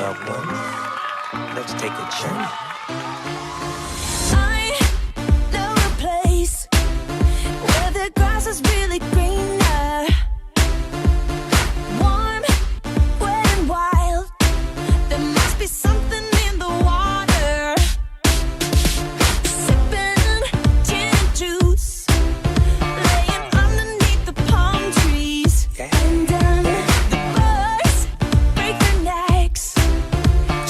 loved one. Let's take a journey. I know a place where the grass is really greener, warm, wet and wild. There must be something in the water. Sipping gin and juice, laying underneath the palm trees. And the birds break their necks,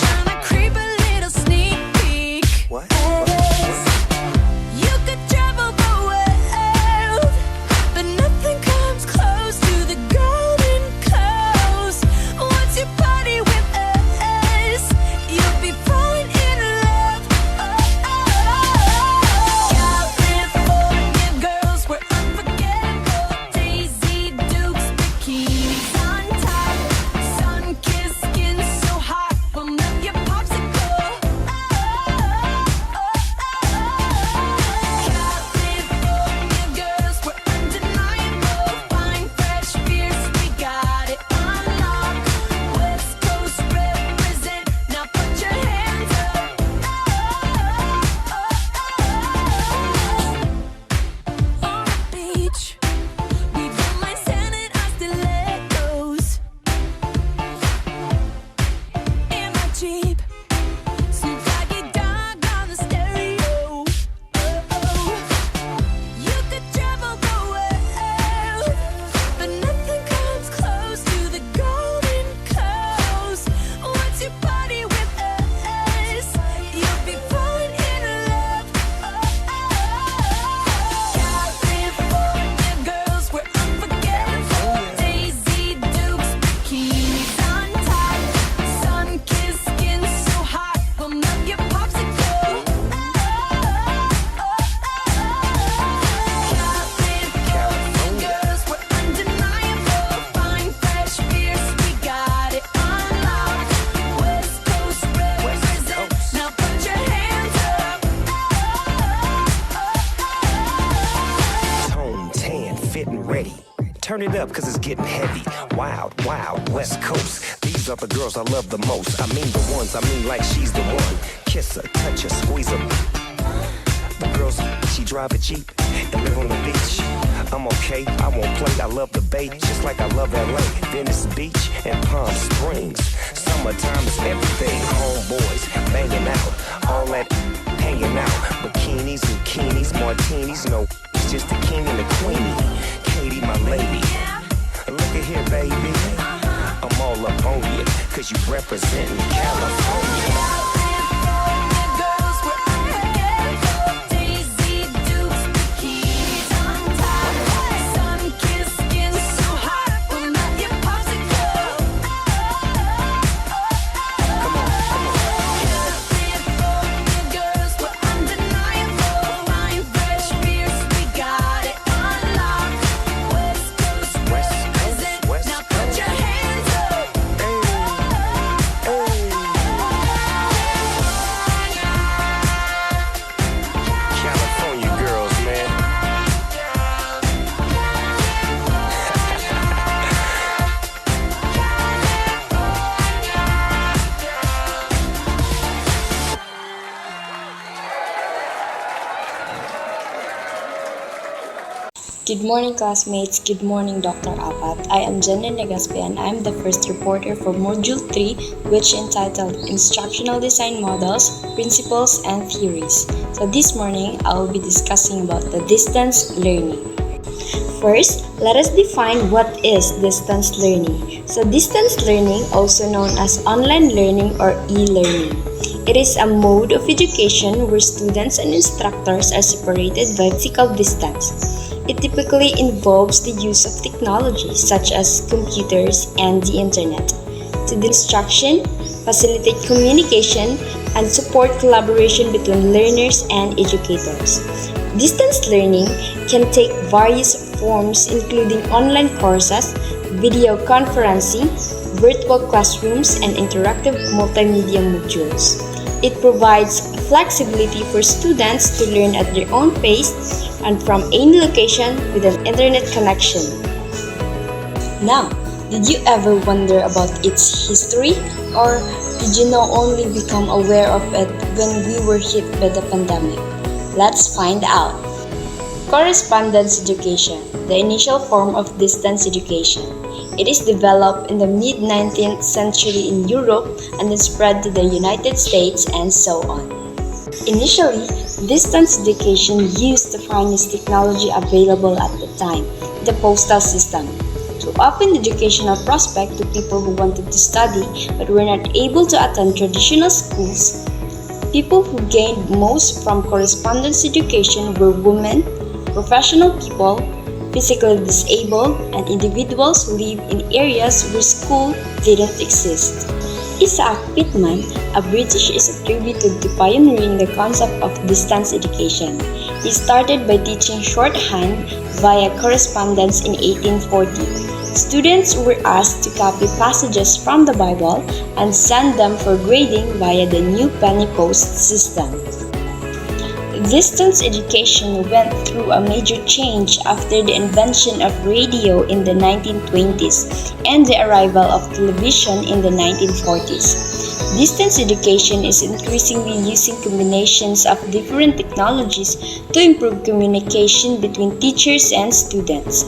trying to creep a little sneak peek. What? You could travel the world, but nothing comes close to the golden coast. Once you party with us, you'll be falling in love. California girls were unforgettable. Daisy Dukes, bikinis on top, sun-kissed skin so hot, will melt your popsicle. California girls were undeniable. Fine, fresh, fierce, we got it on lock. West Coast represent, now put your hands up. On the beach, we roll sand our stilettos. In my Jeep, Snoop Doggy Dogg on the stereo. You could travel the world, but nothing comes close to the golden coast. Once you party with us, you'll be falling in love. California girls were unforgettable. Daisy Dukes, bikinis on top, sun-kissed skin so hot, will melt your popsicle. California girls were undeniable. Fine, fresh, fierce, we got it on lock. West Coast represent, now put your hands up. Tone, tan, fit and ready. Turn it up cause it's getting heavy. Wild, wild, West Coast. These are the girls I love the most. I mean the ones, I mean like she's the one. Kiss her, touch her, squeeze her. The girls, she drive a Jeep and live on the beach. I'm okay, I won't play, I love the bay, just like I love LA, Venice Beach and Palm Springs. Summertime is everything, homeboys banging out, all that hanging out. Bikinis, zucchinis, martinis, no, it's just the king and the queenie. Katie, my lady, look at here, baby. I'm all up on you, cause you representing California. California girls were unforgettable. Daisy Dukes, bikinis on top, sun-kissed skin so hot, will melt your popsicle. California girls were undeniable. Fine, fresh, fierce, we got it on lock. West Coast represent, now put your hands up. California girls, man. Good morning, classmates. Good morning, Dr. Apat. I am Jenny Negaspe and I am the first reporter for Module 3, which entitled Instructional Design Models, Principles, and Theories. So this morning, I will be discussing about the distance learning. First, let us define what is distance learning. So distance learning, also known as online learning or e-learning. It is a mode of education where students and instructors are separated by physical distance. It typically involves the use of technology such as computers and the internet to do instruction, facilitate communication, and support collaboration between learners and educators. Distance learning can take various forms including online courses, video conferencing, virtual classrooms, and interactive multimedia modules. It provides flexibility for students to learn at their own pace and from any location with an internet connection. Now, Did you ever wonder about its history? Or did you now only become aware of it when we were hit by the pandemic? Let's find out. Correspondence education, the initial form of distance education. It is developed in the mid-19th century in Europe and then spread to the United States and so on. Initially, distance education used the finest technology available at the time, the postal system, to open the educational prospect to people who wanted to study but were not able to attend traditional schools. People who gained most from correspondence education were women, professional people, physically disabled, and individuals who live in areas where school didn't exist. Isaac Pitman, a British, is attributed to pioneering the concept of distance education. He started by teaching shorthand via correspondence in 1840. Students were asked to copy passages from the Bible and send them for grading via the new penny post system. Distance education went through a major change after the invention of radio in the 1920s and the arrival of television in the 1940s. Distance education is increasingly using combinations of different technologies to improve communication between teachers and students.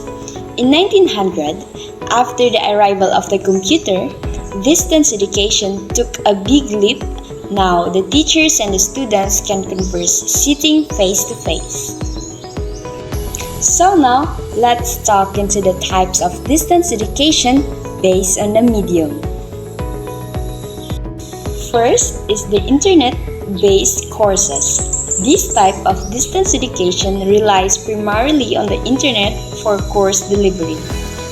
In 1900, after the arrival of the computer, distance education took a big leap. Now, the teachers and the students can converse sitting face to face. So now, let's talk into the types of distance education based on the medium. First is the internet-based courses. This type of distance education relies primarily on the internet for course delivery.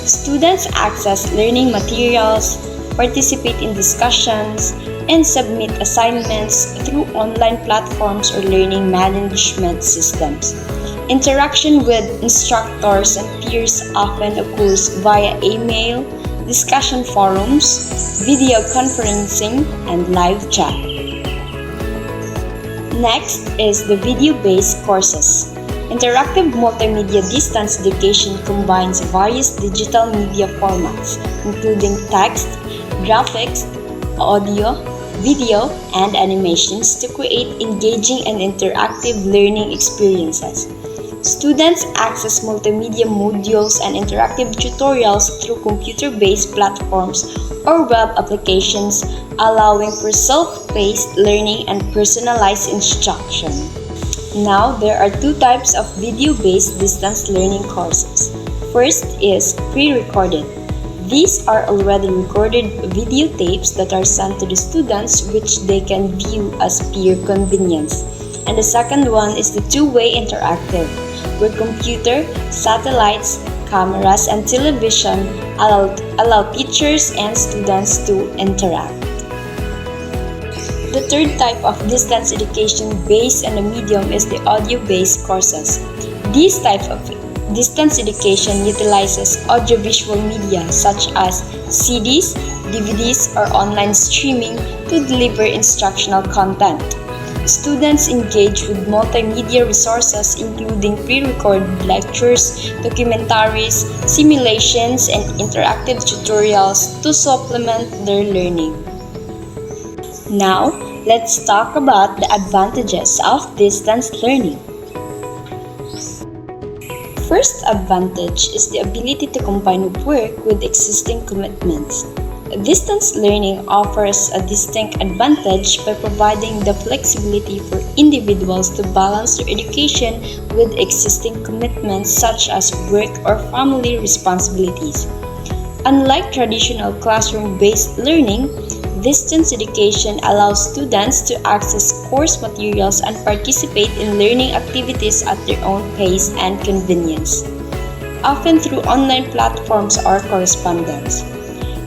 Students access learning materials, participate in discussions, and submit assignments through online platforms or learning management systems. Interaction with instructors and peers often occurs via email, discussion forums, video conferencing, and live chat. Next is the video-based courses. Interactive multimedia distance education combines various digital media formats, including text, graphics, audio, video, and animations to create engaging and interactive learning experiences. Students access multimedia modules and interactive tutorials through computer-based platforms or web applications, allowing for self-paced learning and personalized instruction. Now, there are two types of video-based distance learning courses. First is pre-recorded. These are already recorded videotapes that are sent to the students which they can view as per convenience. And the second one is the two-way interactive, where computer, satellites, cameras, and television allow teachers and students to interact. The third type of distance education based on the medium is the audio-based courses. These types of distance education utilizes audiovisual media such as CDs, DVDs, or online streaming to deliver instructional content. Students engage with multimedia resources including pre-recorded lectures, documentaries, simulations, and interactive tutorials to supplement their learning. Now, let's talk about the advantages of distance learning. First advantage is the ability to combine work with existing commitments. Distance learning offers a distinct advantage by providing the flexibility for individuals to balance their education with existing commitments such as work or family responsibilities. Unlike traditional classroom-based learning, distance education allows students to access course materials and participate in learning activities at their own pace and convenience, often through online platforms or correspondence.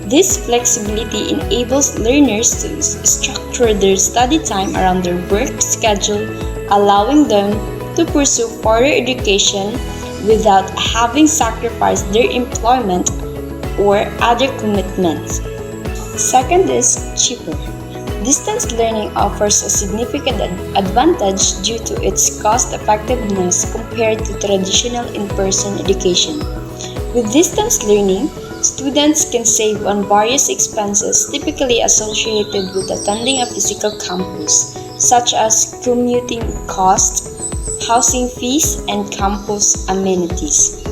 This flexibility enables learners to structure their study time around their work schedule, allowing them to pursue further education without having sacrificed their employment or other commitments. Second is cheaper. Distance learning offers a significant advantage due to its cost-effectiveness compared to traditional in-person education. With distance learning, Students can save on various expenses typically associated with attending a physical campus, such as commuting costs, housing fees, and campus amenities.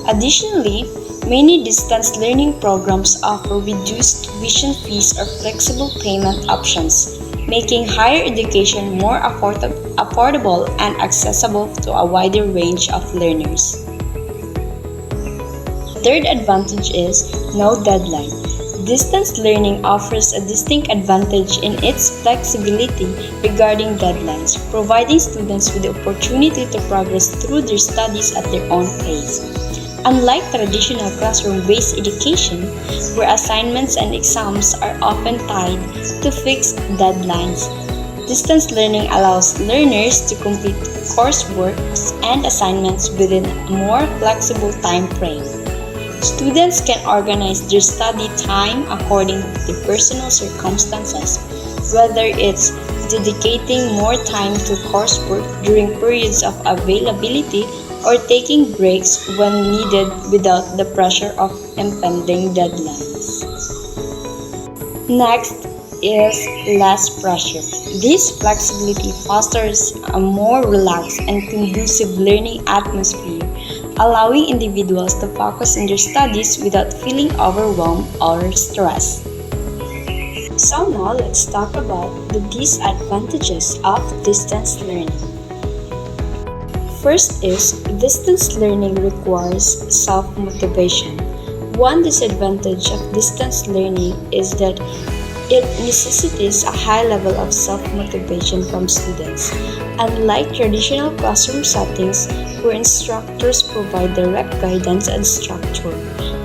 Additionally, many distance learning programs offer reduced tuition fees or flexible payment options, making higher education more affordable and accessible to a wider range of learners. Third advantage is no deadline. Distance learning offers a distinct advantage in its flexibility regarding deadlines, providing students with the opportunity to progress through their studies at their own pace. Unlike traditional classroom-based education, where assignments and exams are often tied to fixed deadlines, distance learning allows learners to complete coursework and assignments within a more flexible time frame. Students can organize their study time according to personal circumstances, whether it's dedicating more time to coursework during periods of availability or taking breaks when needed without the pressure of impending deadlines. Next is less pressure. This flexibility fosters a more relaxed and conducive learning atmosphere, allowing individuals to focus on their studies without feeling overwhelmed or stressed. So now let's talk about the disadvantages of distance learning. First is, distance learning requires self-motivation. One disadvantage of distance learning is that it necessitates a high level of self-motivation from students. Unlike traditional classroom settings where instructors provide direct guidance and structure,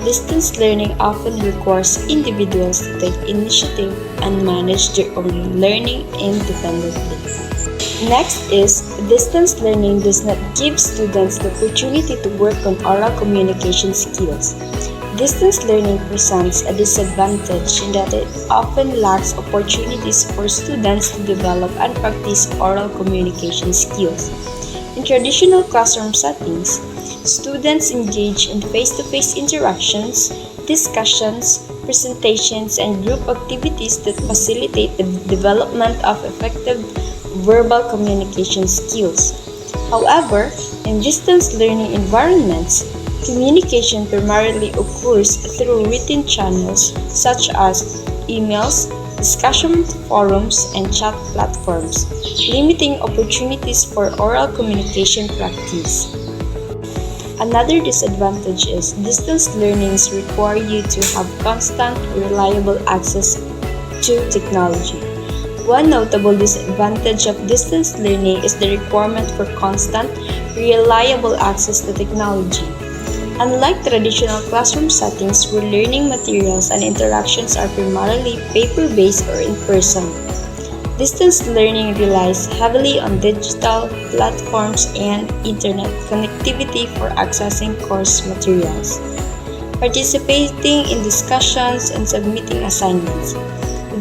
distance learning often requires individuals to take initiative and manage their own learning independently. Next is, distance learning does not give students the opportunity to work on oral communication skills. Distance learning presents a disadvantage in that it often lacks opportunities for students to develop and practice oral communication skills. In traditional classroom settings, students engage in face-to-face interactions, discussions, presentations, and group activities that facilitate the development of effective verbal communication skills. However, in distance learning environments, communication primarily occurs through written channels such as emails, discussion forums, and chat platforms, limiting opportunities for oral communication practice. Another disadvantage is distance learnings require you to have constant, reliable access to technology. One notable disadvantage of distance learning is the requirement for constant, reliable access to technology. Unlike traditional classroom settings where learning materials and interactions are primarily paper-based or in-person, distance learning relies heavily on digital platforms and internet connectivity for accessing course materials, participating in discussions, and submitting assignments.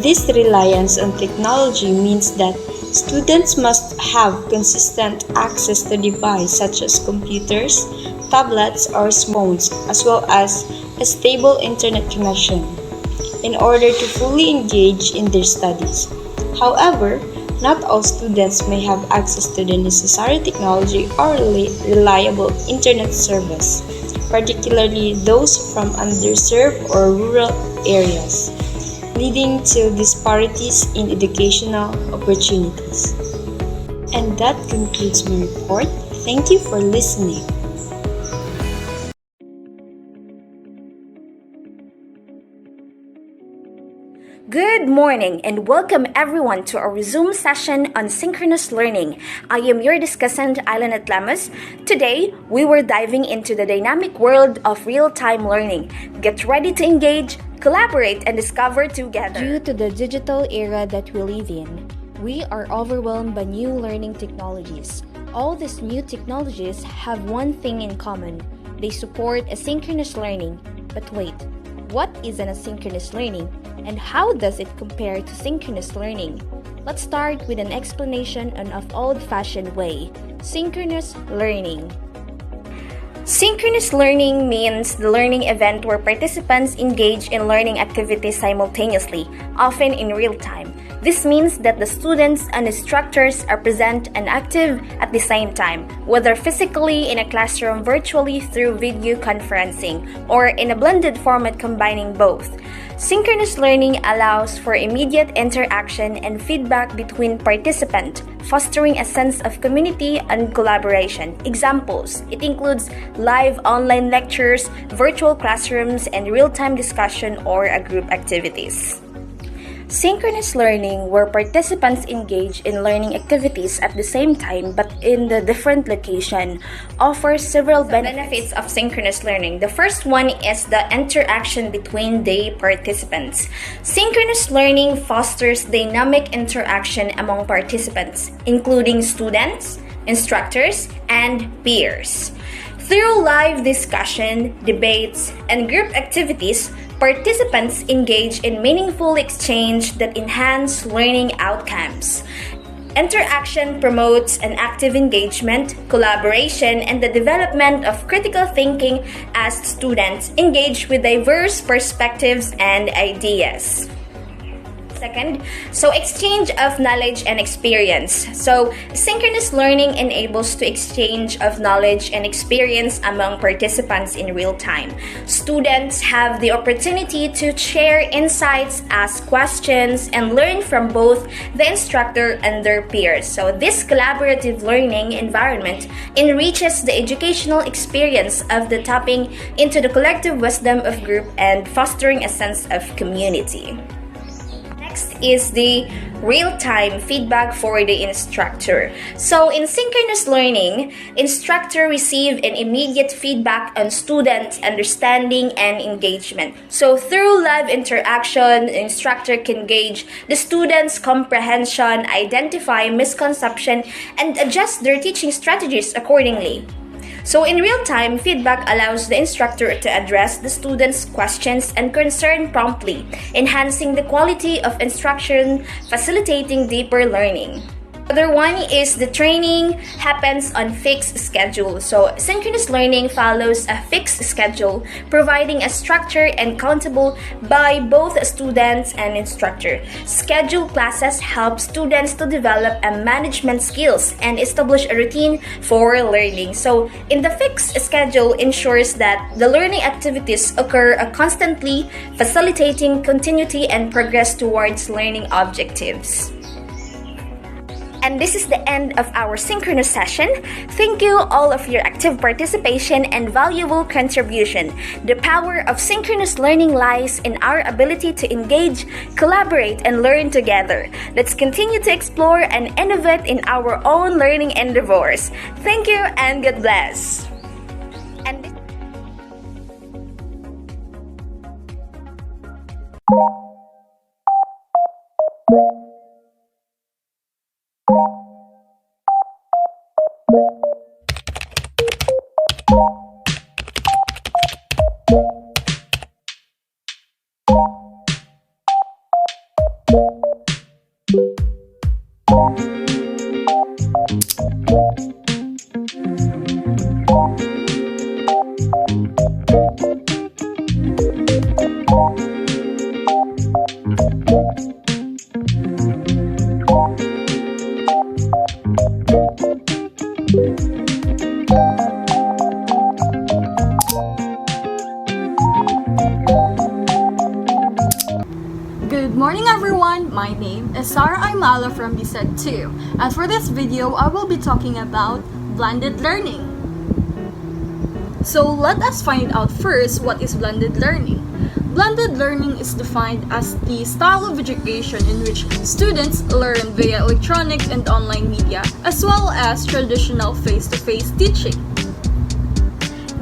This reliance on technology means that students must have consistent access to devices such as computers, tablets, or smartphones, as well as a stable internet connection, in order to fully engage in their studies. However, not all students may have access to the necessary technology or reliable internet service, particularly those from underserved or rural areas, leading to disparities in educational opportunities. And that concludes my report. Thank you for listening. Good morning and welcome everyone to our Zoom session on synchronous learning. I am your discussant, Ailanet Lamas. Today, we were diving into the dynamic world of real-time learning. Get ready to engage, collaborate, and discover together. Due to the digital era that we live in, we are overwhelmed by new learning technologies. All these new technologies have one thing in common. They support asynchronous learning. But wait, what is an asynchronous learning? And how does it compare to synchronous learning? Let's start with an explanation on an old-fashioned way, synchronous learning. Synchronous learning means the learning event where participants engage in learning activities simultaneously, often in real time. This means that the students and instructors are present and active at the same time, whether physically in a classroom, virtually through video conferencing, or in a blended format combining both. Synchronous learning allows for immediate interaction and feedback between participants, fostering a sense of community and collaboration. Examples: it includes live online lectures, virtual classrooms, and real-time discussion or group activities. Synchronous learning, where participants engage in learning activities at the same time but in the different location, offers several benefits of synchronous learning. The first one is the interaction between the participants. Synchronous learning fosters dynamic interaction among participants, including students, instructors, and peers. Through live discussion, debates, and group activities, participants engage in meaningful exchange that enhance learning outcomes. Interaction promotes an active engagement, collaboration, and the development of critical thinking as students engage with diverse perspectives and ideas. Second, exchange of knowledge and experience. Synchronous learning enables the exchange of knowledge and experience among participants in real time. Students have the opportunity to share insights, ask questions, and learn from both the instructor and their peers. So this collaborative learning environment enriches the educational experience of the tapping into the collective wisdom of group and fostering a sense of community. Next is the real-time feedback for the instructor. So in synchronous learning, instructor receive an immediate feedback on students' understanding and engagement. So through live interaction, the instructor can gauge the students' comprehension, identify misconception, and adjust their teaching strategies accordingly. So in real time, feedback allows the instructor to address the students' questions and concern promptly, enhancing the quality of instruction, facilitating deeper learning. Other one is the training happens on fixed schedule. So synchronous learning follows a fixed schedule, providing a structure and accountable by both students and instructor. Scheduled classes help students to develop a management skills and establish a routine for learning. So in the fixed schedule ensures that the learning activities occur constantly, facilitating continuity and progress towards learning objectives. And this is the end of our synchronous session. Thank you all of your active participation and valuable contribution. The power of synchronous learning lies in our ability to engage, collaborate, and learn together. Let's continue to explore and innovate in our own learning endeavors. Thank you and God bless. And Good morning everyone, my name is Sarah Aymala from BSEG 2, and for this video I will be talking about blended learning. So let us find out first what is blended learning. Blended learning is defined as the style of education in which students learn via electronic and online media as well as traditional face-to-face teaching.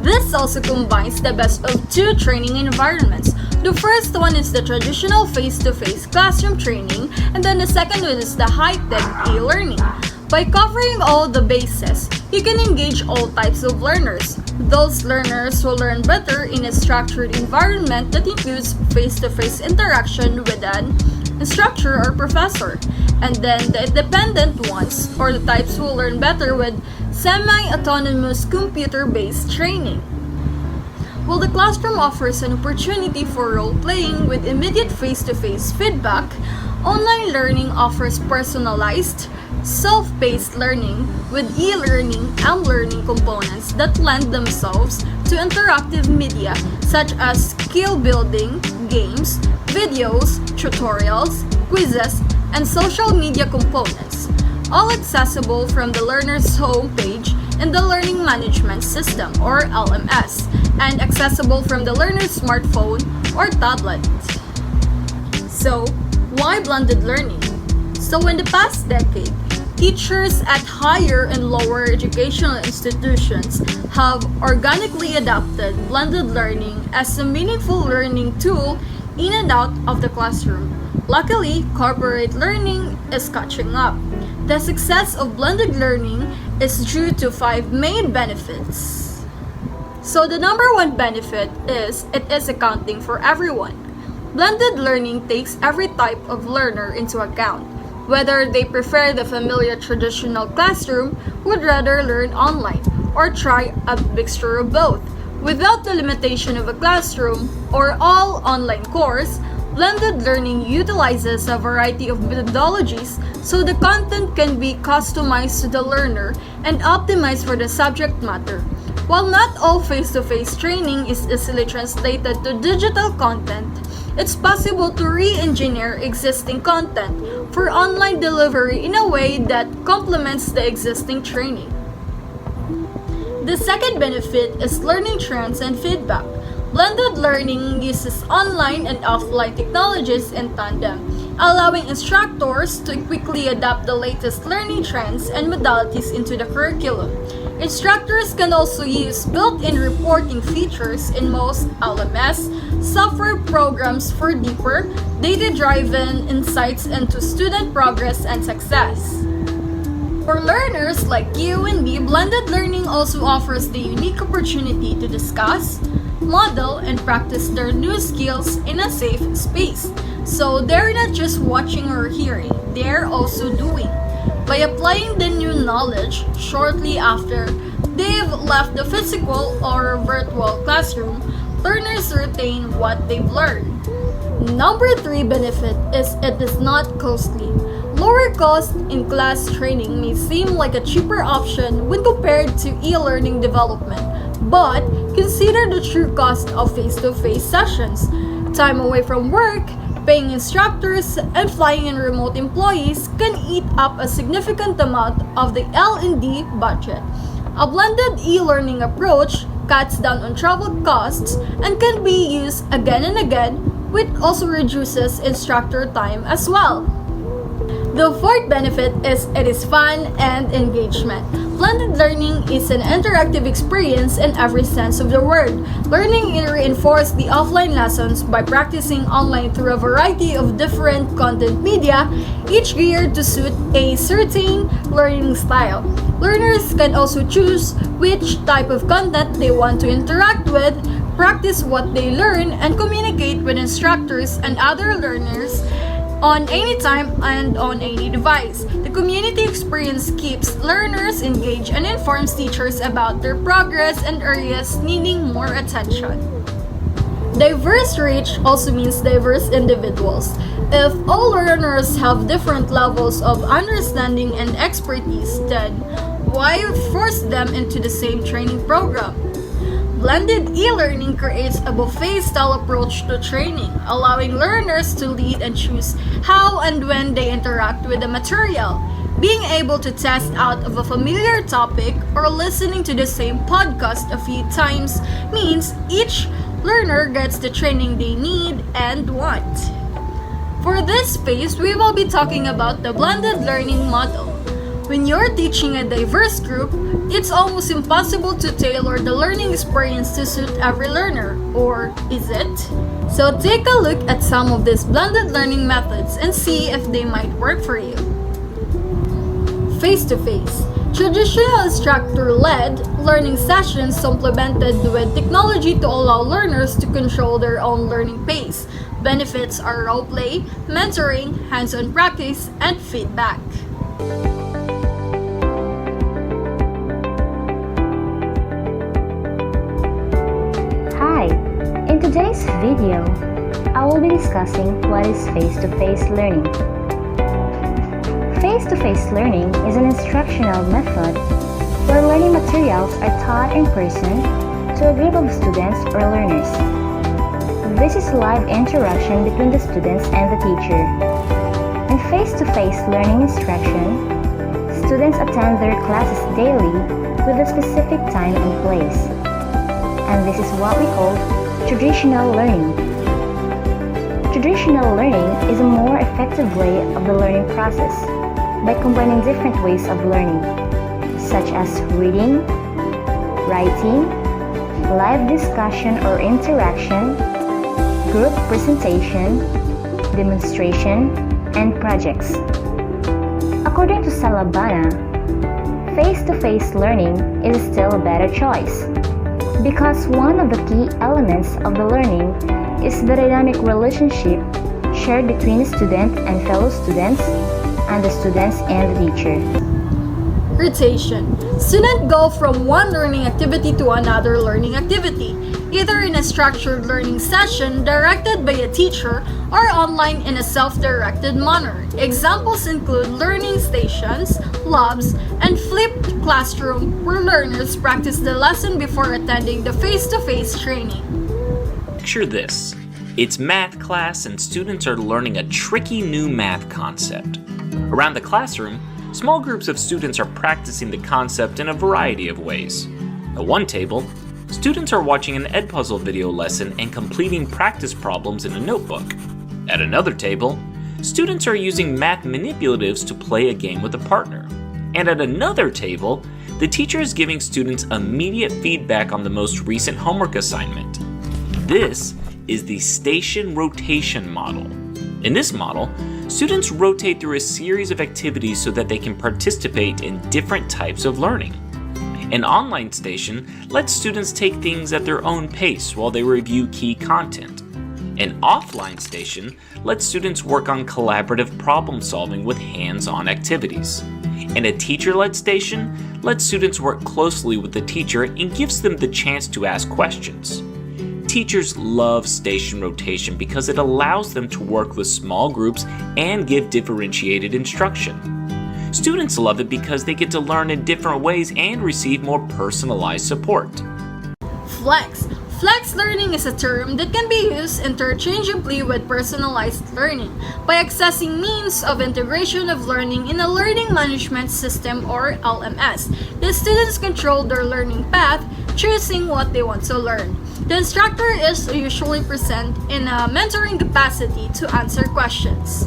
This also combines the best of two training environments. The first one is the traditional face-to-face classroom training, and then the second one is the high-tech e-learning. By covering all the bases, you can engage all types of learners. Those learners will learn better in a structured environment that includes face-to-face interaction with an instructor or professor. And then the independent ones, or the types, will learn better with semi-autonomous computer-based training. While the classroom offers an opportunity for role-playing with immediate face-to-face feedback, online learning offers personalized, self-paced learning with e-learning and learning components that lend themselves to interactive media such as skill building, games, videos, tutorials, quizzes, and social media components, all accessible from the learner's homepage in the Learning Management System or LMS, and accessible from the learner's smartphone or tablet. So, why blended learning? So in the past decade, teachers at higher and lower educational institutions have organically adopted blended learning as a meaningful learning tool in and out of the classroom. Luckily, corporate learning is catching up. The success of blended learning is due to 5 main benefits. So the number one benefit is it is accounting for everyone. Blended learning takes every type of learner into account. Whether they prefer the familiar traditional classroom, would rather learn online, or try a mixture of both. Without the limitation of a classroom or all online course, blended learning utilizes a variety of methodologies so the content can be customized to the learner and optimized for the subject matter. While not all face-to-face training is easily translated to digital content, it's possible to re-engineer existing content for online delivery in a way that complements the existing training. The second benefit is learning trends and feedback. Blended learning uses online and offline technologies in tandem, allowing instructors to quickly adapt the latest learning trends and modalities into the curriculum. Instructors can also use built-in reporting features in most LMS software programs for deeper, data-driven insights into student progress and success. For learners like you and me, blended learning also offers the unique opportunity to discuss, model, and practice their new skills in a safe space. So they're not just watching or hearing, they're also doing. By applying the new knowledge shortly after they've left the physical or virtual classroom, learners retain what they've learned. Number 3 benefit is it is not costly. Lower cost in class training may seem like a cheaper option when compared to e-learning development, but consider the true cost of face-to-face sessions. Time away from work, paying instructors, and flying in remote employees can eat up a significant amount of the L&D budget. A blended e-learning approach cuts down on travel costs and can be used again and again, which also reduces instructor time as well. The fourth benefit is it is fun and engagement. Blended learning is an interactive experience in every sense of the word. Learning reinforces the offline lessons by practicing online through a variety of different content media, each geared to suit a certain learning style. Learners can also choose which type of content they want to interact with, practice what they learn, and communicate with instructors and other learners on any time and on any device. The community experience keeps learners engaged and informs teachers about their progress and areas needing more attention. Diverse reach also means diverse individuals. If all learners have different levels of understanding and expertise, then why force them into the same training program? Blended e-learning creates a buffet-style approach to training, allowing learners to lead and choose how and when they interact with the material. Being able to test out of a familiar topic or listening to the same podcast a few times means each learner gets the training they need and want. For this space, we will be talking about the blended learning model. When you're teaching a diverse group, it's almost impossible to tailor the learning experience to suit every learner, or is it? So take a look at some of these blended learning methods and see if they might work for you. Face-to-face. Traditional instructor-led learning sessions supplemented with technology to allow learners to control their own learning pace. Benefits are role play, mentoring, hands-on practice, and feedback. today's video, I will be discussing what is face-to-face learning. Face-to-face learning is an instructional method where learning materials are taught in person to a group of students or learners. This is live interaction between the students and the teacher. In face-to-face learning instruction, students attend their classes daily with a specific time and place. And this is what we call traditional learning. Traditional learning is a more effective way of the learning process by combining different ways of learning, such as reading, writing, live discussion or interaction, group presentation, demonstration, and projects. According to Salabana, face-to-face learning is still a better choice because one of the key elements of the learning is the dynamic relationship shared between the student and fellow students and the students and the teacher. Rotation. Students go from one learning activity to another learning activity, either in a structured learning session directed by a teacher or online in a self-directed manner. Examples include learning stations, labs, and flipped classroom where learners practice the lesson before attending the face-to-face training. Picture this. It's math class and students are learning a tricky new math concept. Around the classroom, small groups of students are practicing the concept in a variety of ways. At one table, students are watching an Edpuzzle video lesson and completing practice problems in a notebook. At another table, students are using math manipulatives to play a game with a partner. And at another table, the teacher is giving students immediate feedback on the most recent homework assignment. This is the station rotation model. In this model, students rotate through a series of activities so that they can participate in different types of learning. An online station lets students take things at their own pace while they review key content. An offline station lets students work on collaborative problem solving with hands-on activities. And a teacher-led station lets students work closely with the teacher and gives them the chance to ask questions. Teachers love station rotation because it allows them to work with small groups and give differentiated instruction. Students love it because they get to learn in different ways and receive more personalized support. Flex. Flex learning is a term that can be used interchangeably with personalized learning by accessing means of integration of learning in a learning management system or LMS. The students control their learning path, choosing what they want to learn. The instructor is usually present in a mentoring capacity to answer questions.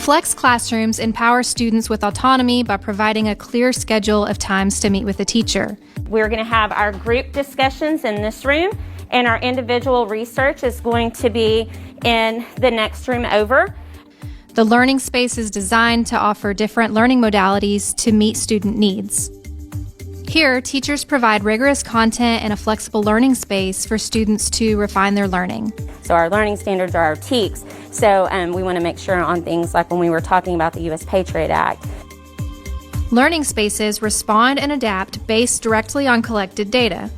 Flex classrooms empower students with autonomy by providing a clear schedule of times to meet with a teacher. We're going to have our group discussions in this room, and our individual research is going to be in the next room over. The learning space is designed to offer different learning modalities to meet student needs. Here, teachers provide rigorous content and a flexible learning space for students to refine their learning. So our learning standards are our TEKS, so we want to make sure on things like when we were talking about the U.S. Patriot Act. Learning spaces respond and adapt based directly on collected data.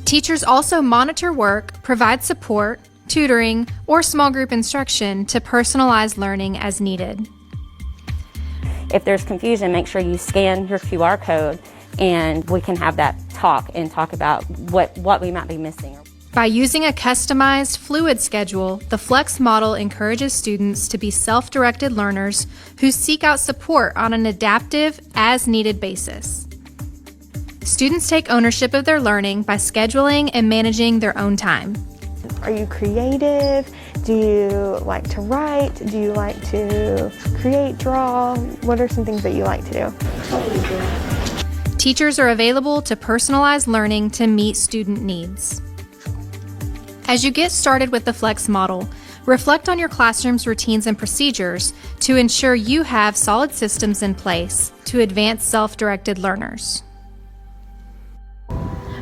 Teachers also monitor work, provide support, tutoring, or small group instruction to personalize learning as needed. If there's confusion, make sure you scan your QR code and we can have that talk about what we might be missing. By using a customized, fluid schedule, the Flex model encourages students to be self-directed learners who seek out support on an adaptive, as-needed basis. Students take ownership of their learning by scheduling and managing their own time. Are you creative? Do you like to write? Do you like to create, draw? What are some things that you like to do? Teachers are available to personalize learning to meet student needs. As you get started with the Flex model, reflect on your classroom's routines and procedures to ensure you have solid systems in place to advance self-directed learners.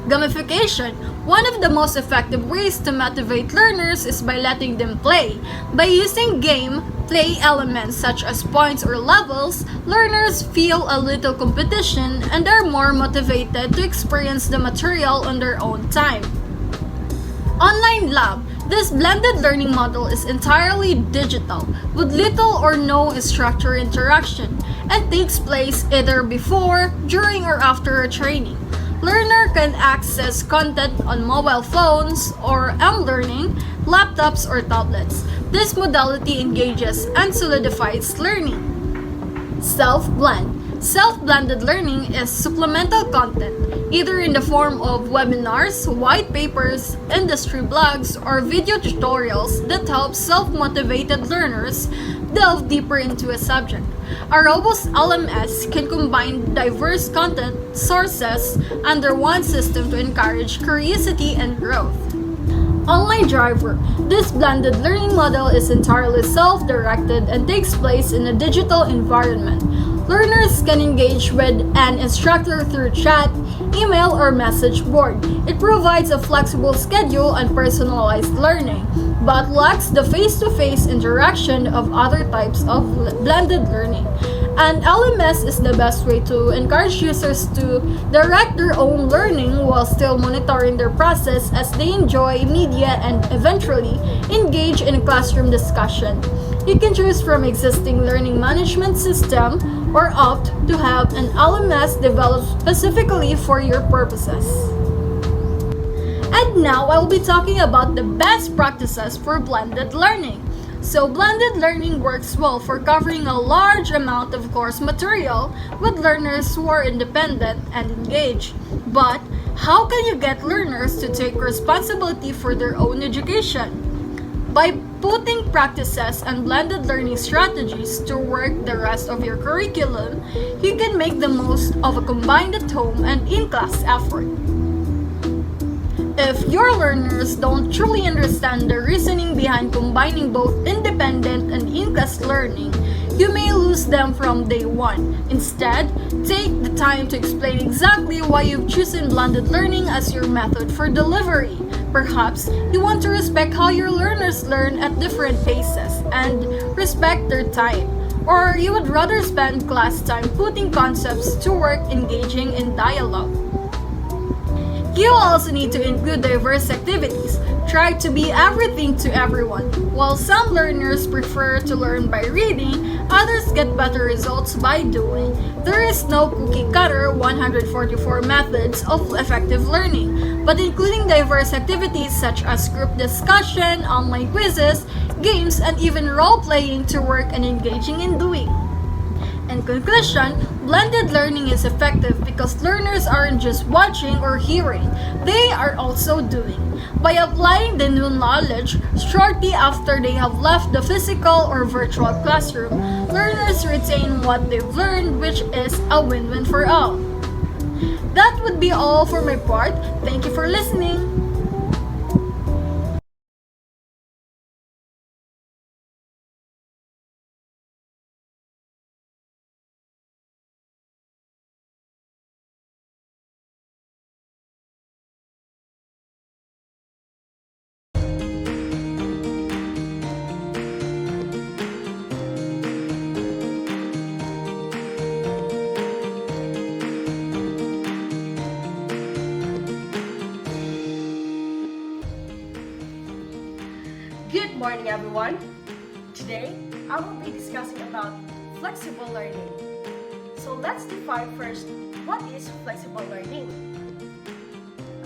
Gamification. One of the most effective ways to motivate learners is by letting them play. By using play elements such as points or levels, learners feel a little competition and are more motivated to experience the material on their own time. Online lab. This blended learning model is entirely digital, with little or no instructor interaction, and takes place either before, during, or after a training. Learner can access content on mobile phones or learning, laptops, or tablets. This modality engages and solidifies learning. Self-blend. Self-blended learning is supplemental content, either in the form of webinars, white papers, industry blogs, or video tutorials that help self-motivated learners delve deeper into a subject. A robust LMS can combine diverse content sources under one system to encourage curiosity and growth. Online driver. This blended learning model is entirely self-directed and takes place in a digital environment. Learners can engage with an instructor through chat, email, or message board. It provides a flexible schedule and personalized learning, but lacks the face-to-face interaction of other types of blended learning. An LMS is the best way to encourage users to direct their own learning while still monitoring their process as they enjoy media and eventually engage in a classroom discussion. You can choose from existing learning management system or opt to have an LMS developed specifically for your purposes. And now I will be talking about the best practices for blended learning. So blended learning works well for covering a large amount of course material with learners who are independent and engaged. But how can you get learners to take responsibility for their own education? By putting practices and blended learning strategies to work the rest of your curriculum, you can make the most of a combined at-home and in-class effort. If your learners don't truly understand the reasoning behind combining both independent and in-class learning, you may lose them from day one. Instead, take the time to explain exactly why you've chosen blended learning as your method for delivery. Perhaps you want to respect how your learners learn at different paces and respect their time. Or you would rather spend class time putting concepts to work engaging in dialogue. You also need to include diverse activities. Try to be everything to everyone. While some learners prefer to learn by reading, others get better results by doing. There is no cookie-cutter 144 methods of effective learning, but including diverse activities such as group discussion, online quizzes, games, and even role-playing to work and engaging in doing. In conclusion, blended learning is effective because learners aren't just watching or hearing, they are also doing. By applying the new knowledge shortly after they have left the physical or virtual classroom, learners retain what they've learned, which is a win-win for all. That would be all for my part. Thank you for listening. Good morning, everyone. Today, I will be discussing about flexible learning. So let's define first what is flexible learning.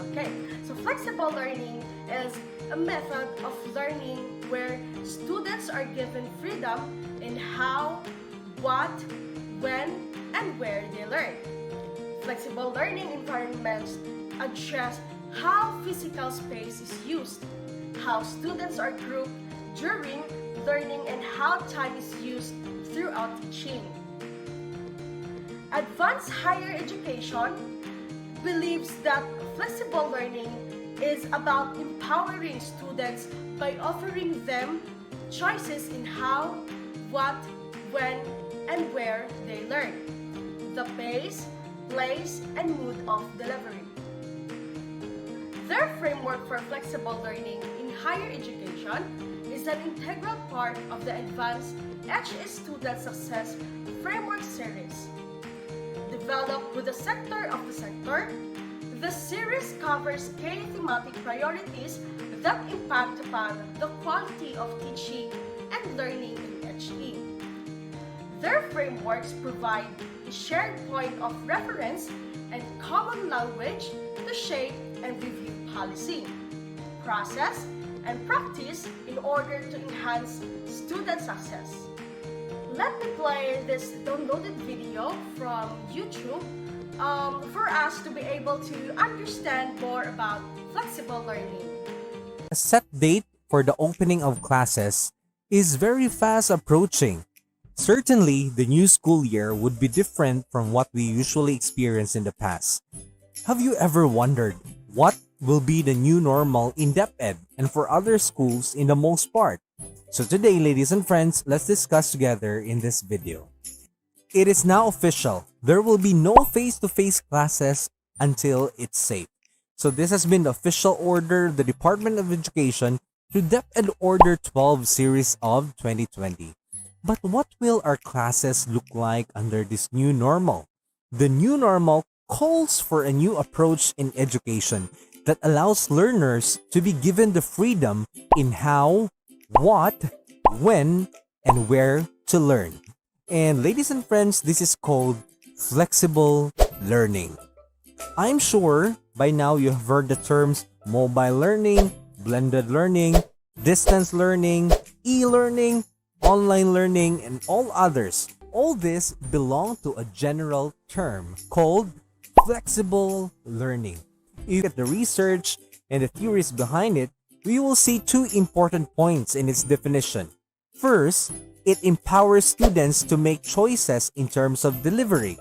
Okay, so flexible learning is a method of learning where students are given freedom in how, what, when, and where they learn. Flexible learning environments address how physical space is used, how students are grouped during learning, and how time is used throughout teaching. Advanced higher education believes that flexible learning is about empowering students by offering them choices in how, what, when, and where they learn, the pace, place, and mood of delivery. Their framework for flexible learning in higher education is an integral part of the Advanced HE Student Success Framework Series. Developed with the sector of the sector, the series covers key thematic priorities that impact upon the quality of teaching and learning in HE. Their frameworks provide a shared point of reference and common language to shape and review policy, process, and practice in order to enhance student success. Let me play this downloaded video from YouTube for us to be able to understand more about flexible learning. A set date for the opening of classes is very fast approaching. Certainly, the new school year would be different from what we usually experience in the past. Have you ever wondered what will be the new normal in DepEd and for other schools in the most part? So today, ladies and friends, let's discuss together in this video. It is now official. There will be no face-to-face classes until it's safe. So this has been the official order of the Department of Education through DepEd Order 12 series of 2020. But what will our classes look like under this new normal? The new normal calls for a new approach in education that allows learners to be given the freedom in how, what, when, and where to learn. And ladies and friends, this is called flexible learning. I'm sure by now you have heard the terms mobile learning, blended learning, distance learning, e-learning, online learning, and all others. All this belong to a general term called flexible learning. If you get the research and the theories behind it, we will see two important points in its definition. First, it empowers students to make choices in terms of delivery.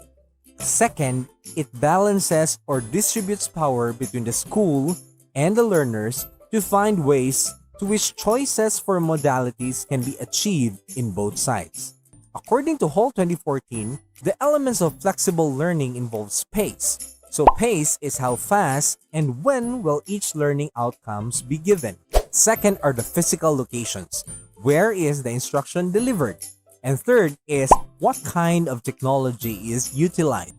Second, it balances or distributes power between the school and the learners to find ways to which choices for modalities can be achieved in both sides. According to Hall 2014, the elements of flexible learning involves pace. So pace is how fast and when will each learning outcomes be given. Second are the physical locations. Where is the instruction delivered? And third is what kind of technology is utilized.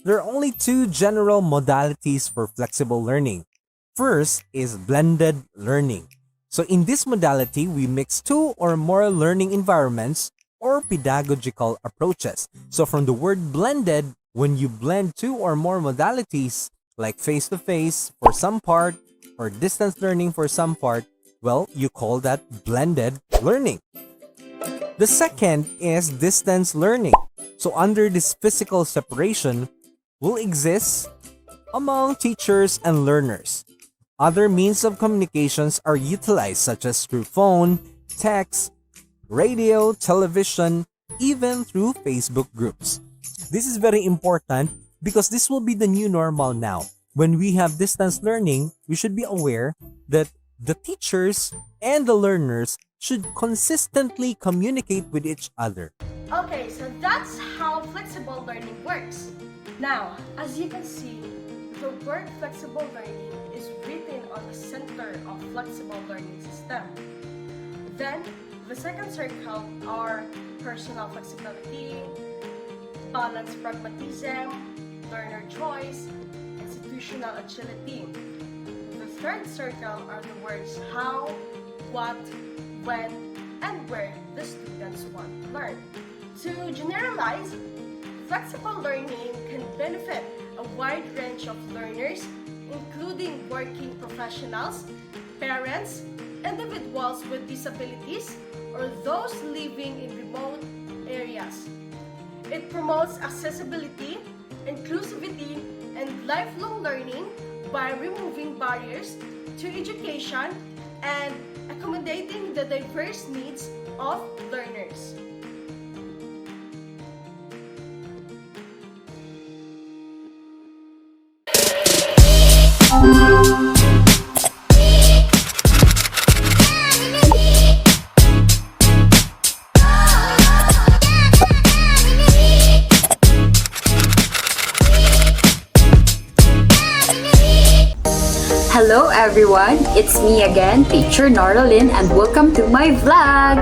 There are only two general modalities for flexible learning. First is blended learning. So in this modality, we mix two or more learning environments or pedagogical approaches. So from the word blended, when you blend two or more modalities like face-to-face for some part or distance learning for some part, well, you call that blended learning. The second is distance learning. So under this physical separation will exist among teachers and learners. Other means of communications are utilized such as through phone, text, radio, television, even through Facebook groups. This is very important because this will be the new normal now. When we have distance learning, we should be aware that the teachers and the learners should consistently communicate with each other. Okay, so that's how flexible learning works. Now, as you can see, the word flexible learning is written on the center of flexible learning system. Then, the second circle are personal flexibility, balanced pragmatism, learner choice, institutional agility. The third circle are the words how, what, when, and where the students want to learn. To generalize, flexible learning can benefit a wide range of learners, including working professionals, parents, individuals with disabilities, or those living in remote areas. It promotes accessibility, inclusivity, and lifelong learning by removing barriers to education and accommodating the diverse needs of learners. Hello everyone, it's me again, Teacher Noralyn, and welcome to my vlog!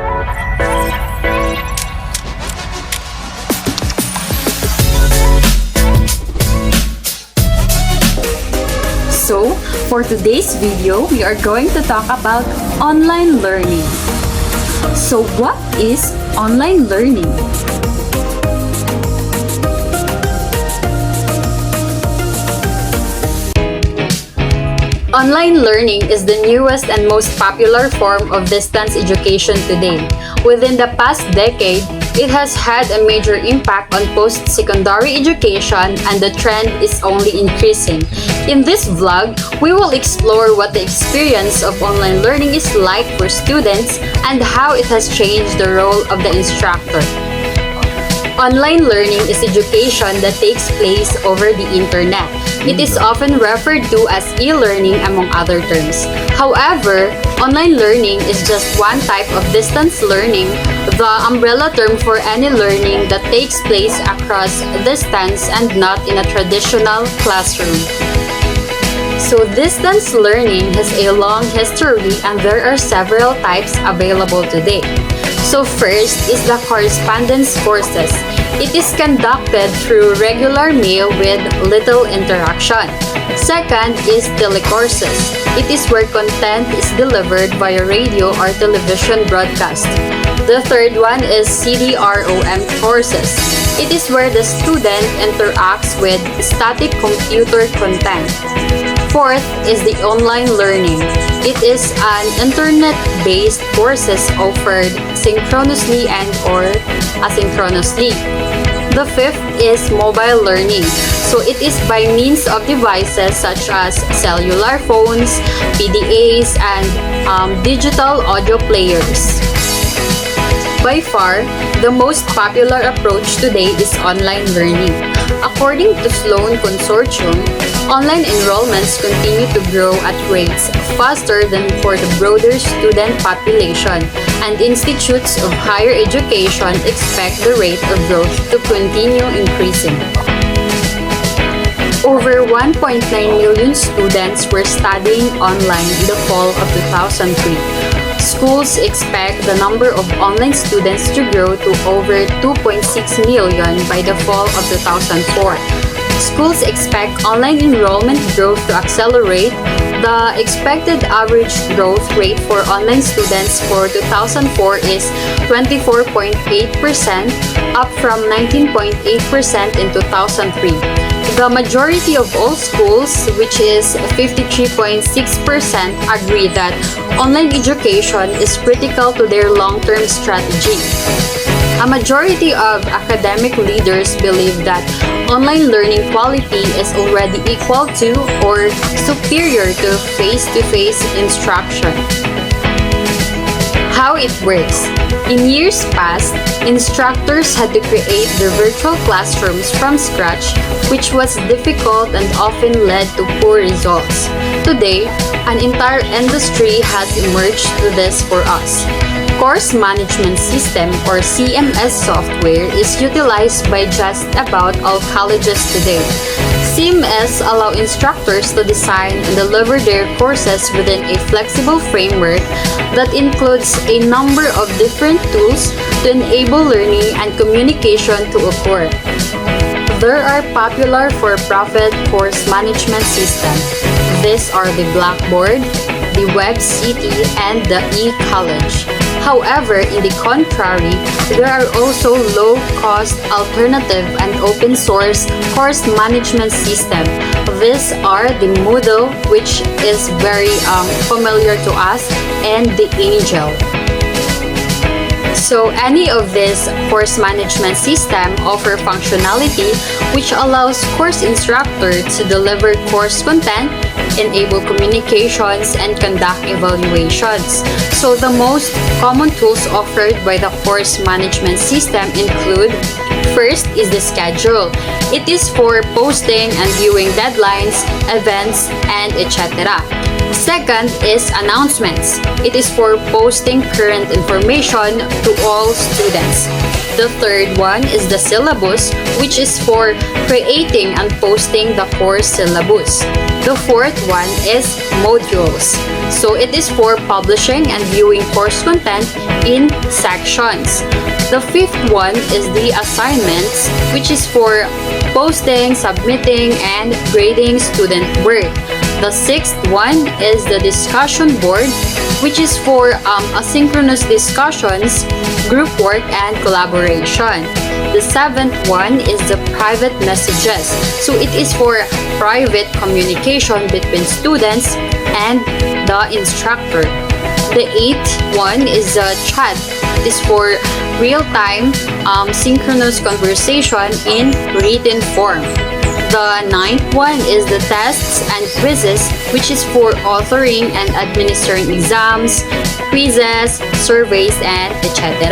So, for today's video, we are going to talk about online learning. So, what is online learning? Online learning is the newest and most popular form of distance education today. Within the past decade, it has had a major impact on post-secondary education, and the trend is only increasing. In this vlog, we will explore what the experience of online learning is like for students and how it has changed the role of the instructor. Online learning is education that takes place over the internet. It is often referred to as e-learning among other terms. However, online learning is just one type of distance learning, the umbrella term for any learning that takes place across distance and not in a traditional classroom. So distance learning has a long history and there are several types available today. So first is the correspondence courses. It is conducted through regular mail with little interaction. Second is telecourses. It is where content is delivered via radio or television broadcast. The third one is CDROM courses. It is where the student interacts with static computer content. Fourth is the online learning. It is an internet-based courses offered synchronously and or asynchronously. The fifth is mobile learning. So it is by means of devices such as cellular phones, PDAs, and digital audio players. By far, the most popular approach today is online learning. According to Sloan Consortium, online enrollments continue to grow at rates faster than for the broader student population, and institutes of higher education expect the rate of growth to continue increasing. Over 1.9 million students were studying online in the fall of 2003. Schools expect the number of online students to grow to over 2.6 million by the fall of 2004. Schools expect online enrollment growth to accelerate. The expected average growth rate for online students for 2004 is 24.8%, up from 19.8% in 2003. The majority of all schools, which is 53.6%, agree that online education is critical to their long-term strategy. A majority of academic leaders believe that online learning quality is already equal to or superior to face-to-face instruction. How it works. In years past, instructors had to create their virtual classrooms from scratch, which was difficult and often led to poor results. Today, an entire industry has emerged to this for us. Course Management System or CMS software is utilized by just about all colleges today. CMS allow instructors to design and deliver their courses within a flexible framework that includes a number of different tools to enable learning and communication to occur. There are popular for-profit course management systems. These are the Blackboard, the WebCT, and the eCollege. However, in the contrary, there are also low-cost alternative and open-source course management systems. These are the Moodle, which is very familiar to us, and the Angel. So any of these course management systems offer functionality which allows course instructors to deliver course content, enable communications, and conduct evaluations. So the most common tools offered by the course management system include: first is the schedule. It is for posting and viewing deadlines, events, and etc. Second is announcements. It is for posting current information to all students. The third one is the syllabus, which is for creating and posting the course syllabus. The fourth one is modules. So it is for publishing and viewing course content in sections. The fifth one is the assignments, which is for posting, submitting, and grading student work. The sixth one is the discussion board, which is for asynchronous discussions, group work, and collaboration. The seventh one is the private messages. So it is for private communication between students and the instructor. The eighth one is the chat. It is for real-time synchronous conversation in written form. The ninth one is the tests and quizzes, which is for authoring and administering exams, quizzes, surveys, and etc.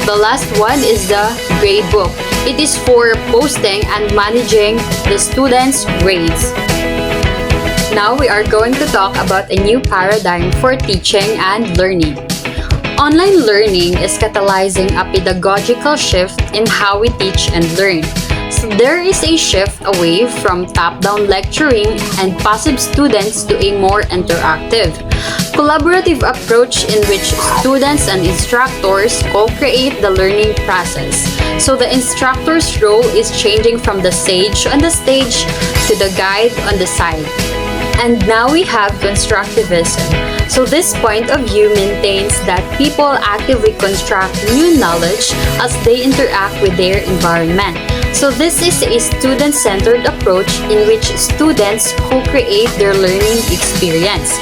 The last one is the grade book. It is for posting and managing the students' grades. Now we are going to talk about a new paradigm for teaching and learning. Online learning is catalyzing a pedagogical shift in how we teach and learn. So there is a shift away from top-down lecturing and passive students to a more interactive, collaborative approach in which students and instructors co-create the learning process. So the instructor's role is changing from the sage on the stage to the guide on the side. And now we have constructivism. So this point of view maintains that people actively construct new knowledge as they interact with their environment. So this is a student-centered approach in which students co-create their learning experience.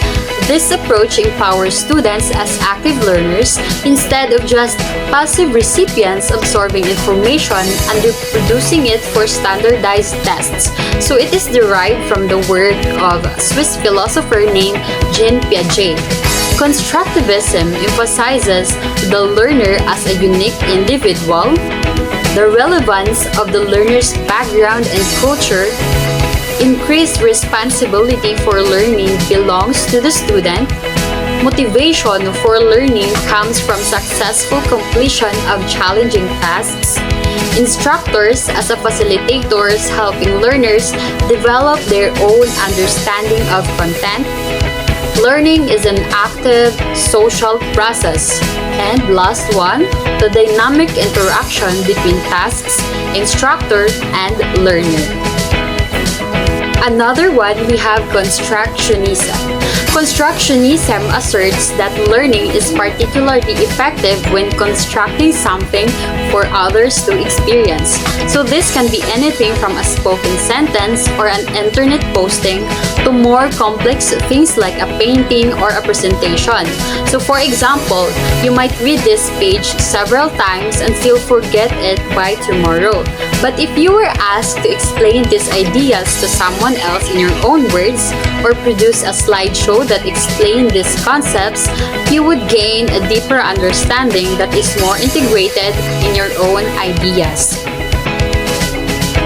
This approach empowers students as active learners instead of just passive recipients absorbing information and reproducing it for standardized tests. So it is derived from the work of a Swiss philosopher named Jean Piaget. Constructivism emphasizes the learner as a unique individual, the relevance of the learner's background and culture. Increased responsibility for learning belongs to the student. Motivation for learning comes from successful completion of challenging tasks. Instructors as a facilitators helping learners develop their own understanding of content. Learning is an active social process. And last one, the dynamic interaction between tasks, instructor, and learner. Another one, we have constructionism. Constructionism asserts that learning is particularly effective when constructing something for others to experience. So this can be anything from a spoken sentence or an internet posting to more complex things like a painting or a presentation. So for example, you might read this page several times and still forget it by tomorrow. But if you were asked to explain these ideas to someone else in your own words or produce a slideshow that explain these concepts, you would gain a deeper understanding that is more integrated in your own ideas.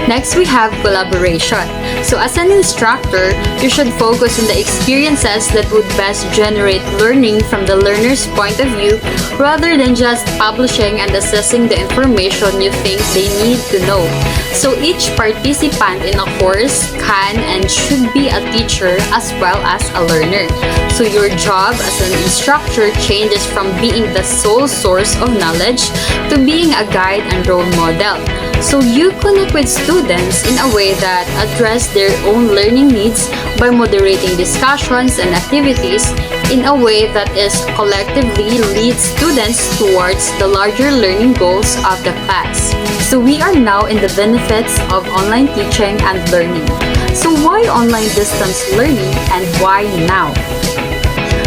Next, we have collaboration. So as an instructor, you should focus on the experiences that would best generate learning from the learner's point of view rather than just publishing and assessing the information you think they need to know. So each participant in a course can and should be a teacher as well as a learner. So your job as an instructor changes from being the sole source of knowledge to being a guide and role model. So you connect with students in a way that address their own learning needs by moderating discussions and activities in a way that is collectively leads students towards the larger learning goals of the class. So we are now in the benefits of online teaching and learning. So why online distance learning and why now?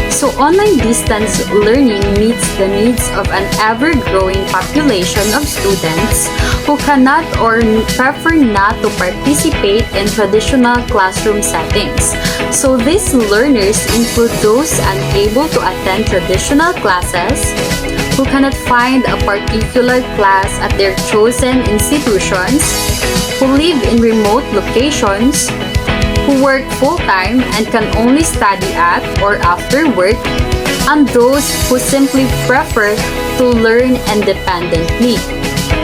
So online distance learning meets the needs of an ever-growing population of students who cannot or prefer not to participate in traditional classroom settings. So these learners include those unable to attend traditional classes, who cannot find a particular class at their chosen institutions, who live in remote locations, who work full-time and can only study at or after work, and those who simply prefer to learn independently.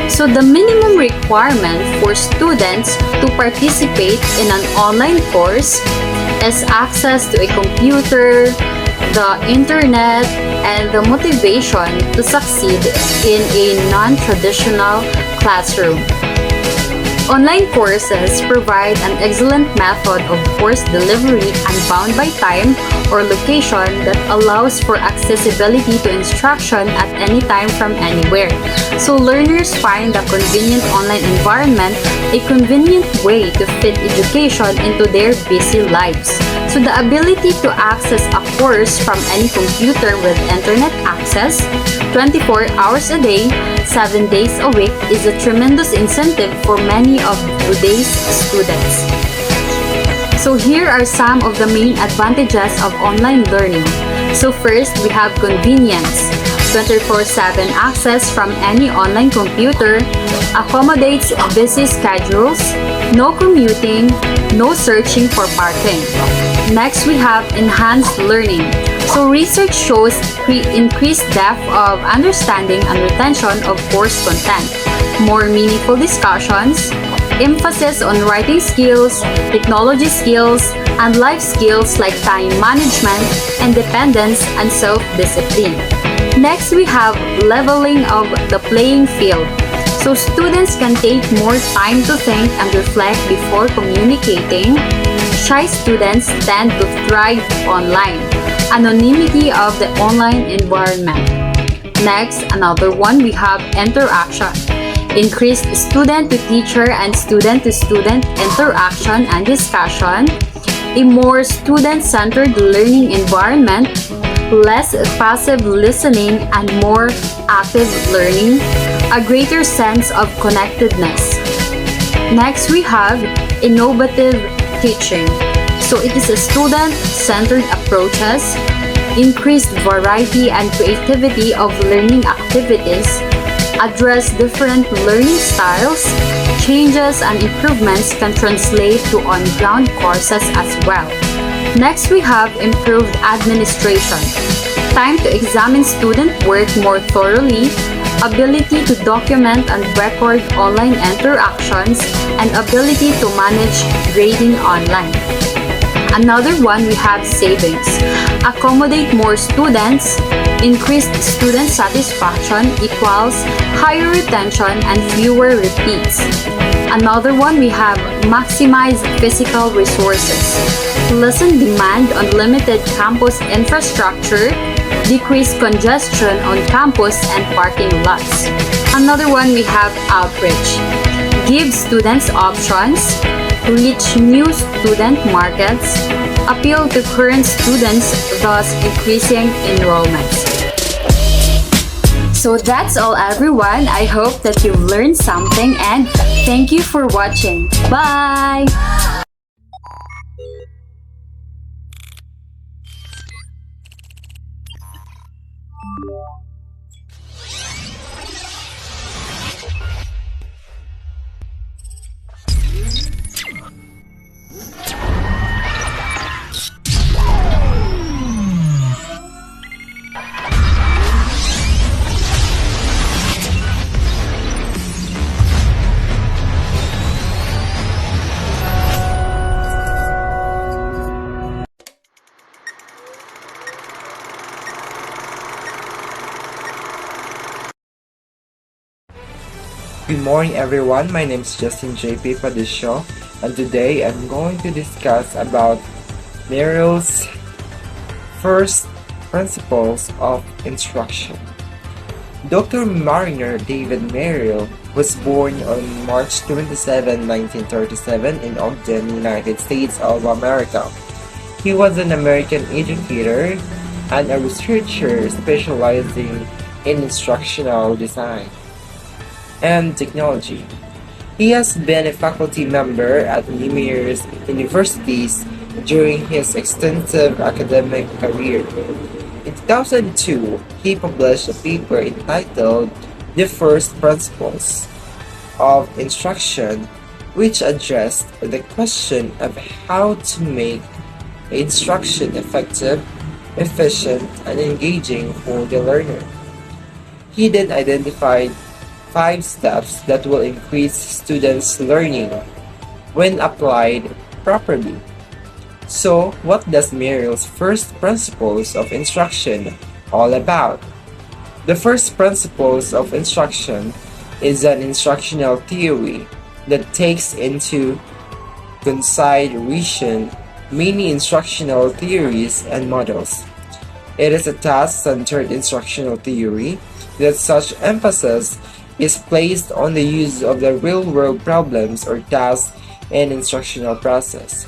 So the minimum requirement for students to participate in an online course is access to a computer, the internet, and the motivation to succeed in a non-traditional classroom. Online courses provide an excellent method of course delivery unbound by time or location that allows for accessibility to instruction at any time from anywhere. So learners find the convenient online environment a convenient way to fit education into their busy lives. So the ability to access a course from any computer with internet access 24 hours a day, 7 days a week is a tremendous incentive for many of today's students. So here are some of the main advantages of online learning. So first, we have convenience. 24/7 access from any online computer accommodates busy schedules, no commuting, no searching for parking. Next, we have enhanced learning. So research shows increased depth of understanding and retention of course content, more meaningful discussions, emphasis on writing skills, technology skills, and life skills like time management, independence, and self-discipline. Next, we have leveling of the playing field. So students can take more time to think and reflect before communicating. Shy students tend to thrive online. Anonymity of the online environment. Next, another one, we have interaction. Increased student-to-teacher and student-to-student interaction and discussion. A more student-centered learning environment. Less passive listening and more active learning. A greater sense of connectedness. Next, we have innovative teaching. So it is a student-centered approaches, increased variety and creativity of learning activities, address different learning styles, changes and improvements can translate to on-ground courses as well. Next, we have improved administration. Time to examine student work more thoroughly, ability to document and record online interactions, and ability to manage grading online. Another one, we have savings. Accommodate more students, increased student satisfaction equals higher retention and fewer repeats. Another one, we have maximize physical resources. Lessen demand on limited campus infrastructure, decrease congestion on campus and parking lots. Another one, we have outreach. Give students options, reach new student markets, appeal to current students, thus increasing enrollments. So that's all, everyone. I hope that you've learned something and thank you for watching. Bye! Good morning everyone, my name is Justin JP Padisho and today I'm going to discuss about Merrill's first principles of instruction. Dr. Mariner David Merrill was born on March 27, 1937 in Ogden, United States of America. He was an American educator and a researcher specializing in instructional design and technology. He has been a faculty member at numerous universities during his extensive academic career. In 2002, he published a paper entitled The First Principles of Instruction, which addressed the question of how to make instruction effective, efficient, and engaging for the learner. He then identified 5 steps that will increase students' learning when applied properly. So, what does Merrill's first principles of instruction all about? The first principles of instruction is an instructional theory that takes into consideration many instructional theories and models. It is a task-centered instructional theory that such emphasis is placed on the use of the real-world problems or tasks in instructional process.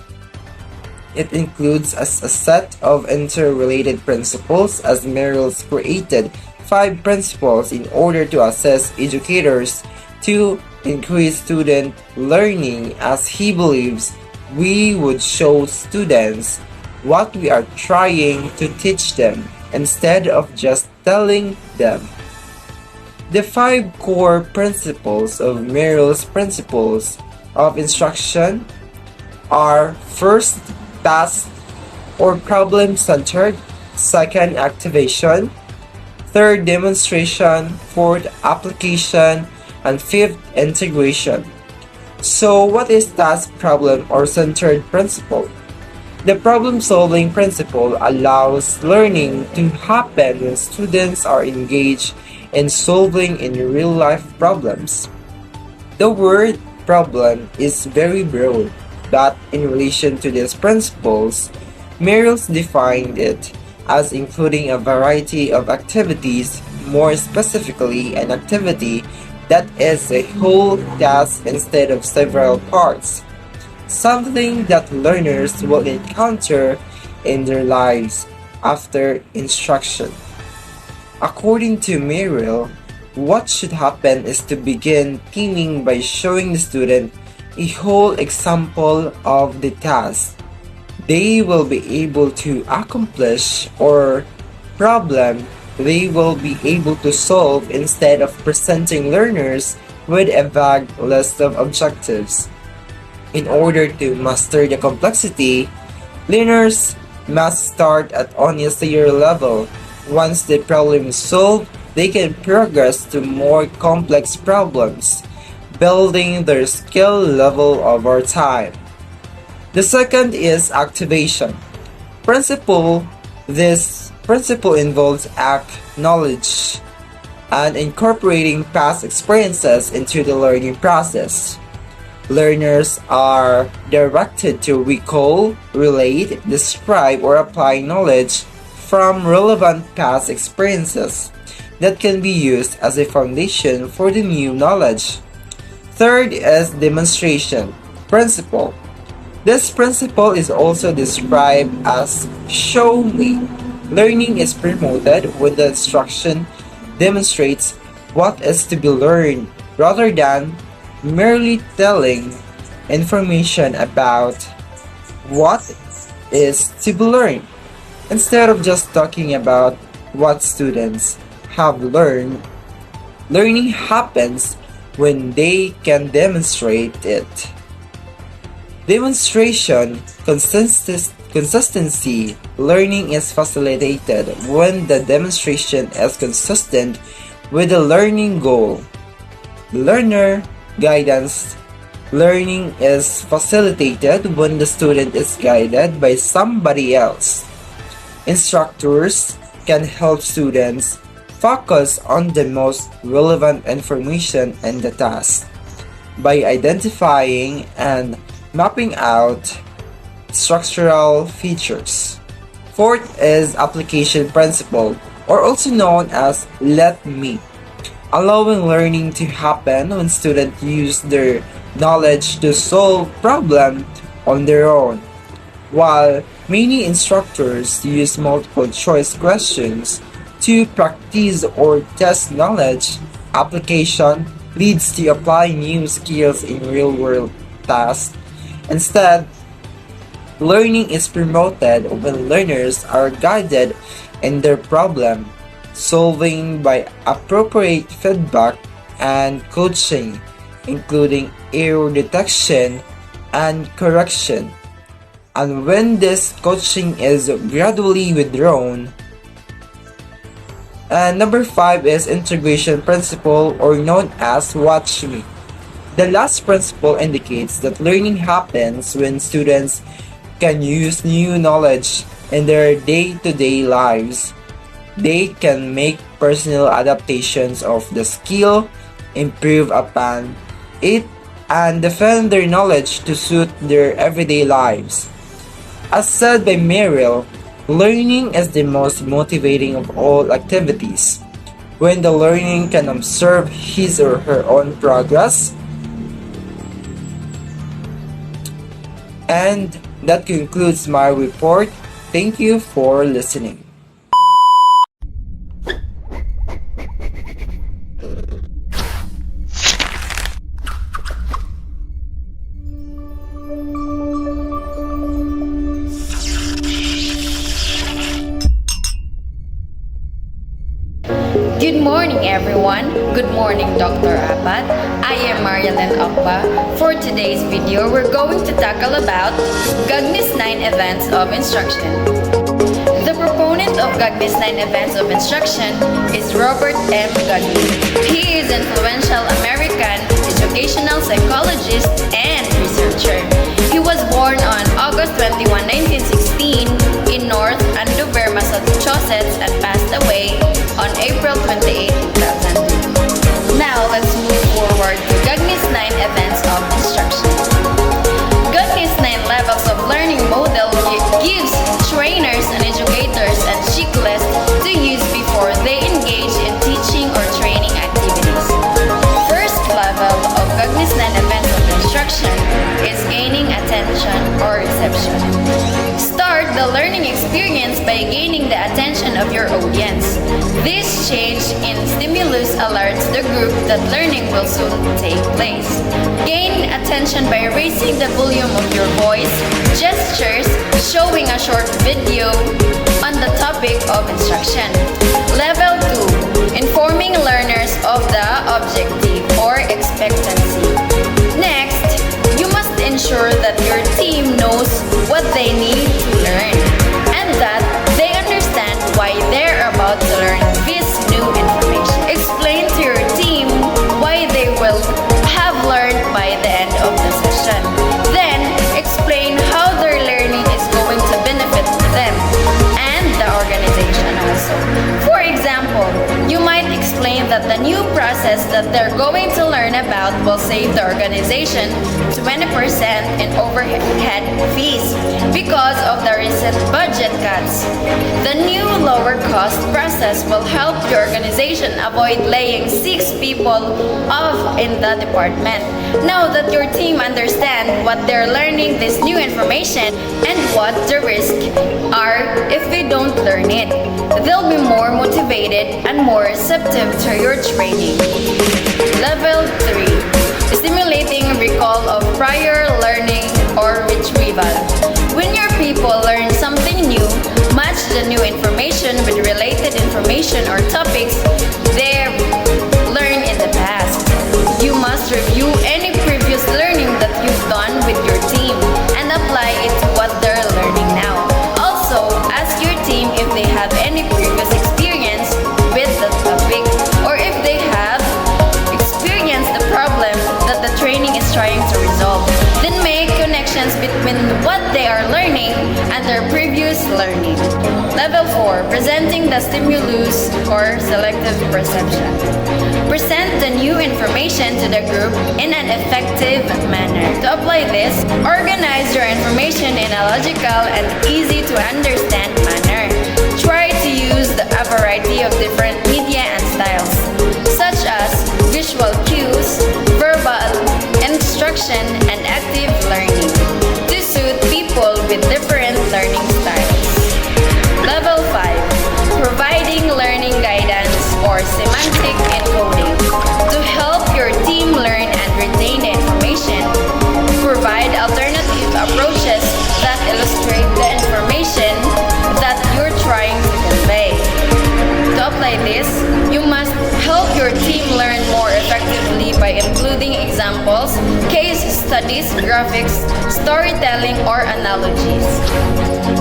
It includes a set of interrelated principles, as Merrill's created 5 principles in order to assess educators to increase student learning, as he believes we would show students what we are trying to teach them instead of just telling them. The 5 core principles of Merrill's principles of instruction are: first, task or problem-centered; second, activation; third, demonstration; fourth, application; and fifth, integration. So what is task, problem, or centered principle? The problem-solving principle allows learning to happen when students are engaged in solving in real-life problems. The word problem is very broad, but in relation to these principles, Merrill's defined it as including a variety of activities, more specifically an activity that is a whole task instead of several parts, something that learners will encounter in their lives after instruction. According to Merrill, what should happen is to begin teaming by showing the student a whole example of the task they will be able to accomplish or problem they will be able to solve, instead of presenting learners with a vague list of objectives. In order to master the complexity, learners must start at honestlier level. Once the problem is solved, they can progress to more complex problems, building their skill level over time. The second is activation. This principle involves knowledge and incorporating past experiences into the learning process. Learners are directed to recall, relate, describe, or apply knowledge from relevant past experiences that can be used as a foundation for the new knowledge. Third is demonstration principle. This principle is also described as show me. Learning is promoted when the instruction demonstrates what is to be learned rather than merely telling information about what is to be learned. Instead of just talking about what students have learned, learning happens when they can demonstrate it. Demonstration consistency. Learning is facilitated when the demonstration is consistent with the learning goal. Learner guidance. Learning is facilitated when the student is guided by somebody else. Instructors can help students focus on the most relevant information in the task by identifying and mapping out structural features. Fourth is application principle, or also known as let me, allowing learning to happen when students use their knowledge to solve problems on their own. While many instructors use multiple choice questions to practice or test knowledge, application leads to applying new skills in real-world tasks. Instead, learning is promoted when learners are guided in their problem solving by appropriate feedback and coaching, including error detection and correction. And when this coaching is gradually withdrawn. And number 5 is integration principle, or known as watch me. The last principle indicates that learning happens when students can use new knowledge in their day-to-day lives. They can make personal adaptations of the skill, improve upon it, and defend their knowledge to suit their everyday lives. As said by Merrill, learning is the most motivating of all activities. When the learning can observe his or her own progress. And that concludes my report. Thank you for listening. Good morning, everyone. Good morning, Dr. Apat. I am Marialyn Akba. For today's video, we're going to tackle about Gagni's 9 events of instruction. The proponent of Gagni's 9 events of instruction is Robert M. Gagni. He is an influential American educational psychologist and researcher. He was born on August 21, 1916 in North Andover, Massachusetts and passed away on April 28, 2002. Now, let's move forward to Gagni's 9 events of instruction. Gagni's 9 levels of learning model gives trainers and educators a checklist to use before they engage in teaching or training activities. First level of Gagni's 9 events of instruction is gaining attention or reception. Start the learning experience by gaining the attention of your audience. This change in stimulus alerts the group that learning will soon take place. Gain attention by raising the volume of your voice, gestures, showing a short video on the topic of instruction. Level 2. Informing learners of the objective or expectancy. Next, you must ensure that your team knows what they need to learn and that they understand why they're about to learn this new information. Explain to your team why they will have learned by the end of the session. Then, explain how their learning is going to benefit them and the organization also. For example, you might explain that the new process that they're going to learn about will save the organization 20% in overhead fees because of the recent budget cuts. The new lower cost process will help the organization avoid laying 6 people off in the department. Now that your team understand what they're learning this new information and what the risks are if they don't learn it, they'll be more motivated and more receptive to your training. Level 3. Stimulating recall of prior learning or retrieval. When your people learn something new, match the new information with related information or topics they've learned in the past. You must review any previous learning that you've done with your team and apply it to what they're learning now. Also, ask your team if they have any previous experience with the topic or if they have experienced the problem that the training is trying to resolve. Then make connections between what they are learning and their previous learning. Level 4. Presenting the stimulus or selective perception. Present the new information to the group in an effective manner. To apply this, organize your information in a logical and easy to understand manner. Try to use a variety of different media and styles, such as visual cues, verbal instruction, and active learning, to suit people with different learning styles. Level 5. Providing learning guidance or semantic encoding. To help your team learn and retain the information, provide alternative approaches that illustrate the information that you're trying to convey. To apply this, you must help your team learn more effectively by including examples, case studies, graphics, storytelling, or analogies.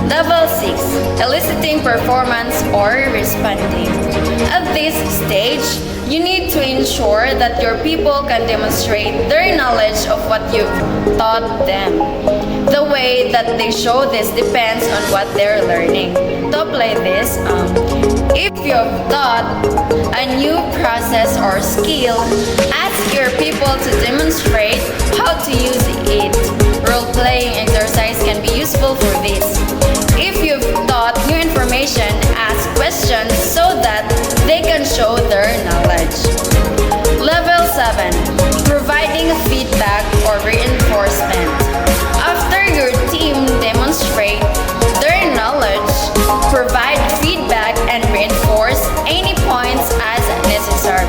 Level 6. Eliciting performance or responding. At this stage, you need to ensure that your people can demonstrate their knowledge of what you've taught them. The way that they show this depends on what they're learning. To apply this, If you've taught a new process or skill, ask your people to demonstrate how to use it. Role-playing exercise can be useful for this. If you've taught new information, ask questions so that they can show their knowledge. Level 7. Providing feedback or reinforcement. After your team demonstrate their knowledge, provide feedback and reinforce any points as necessary.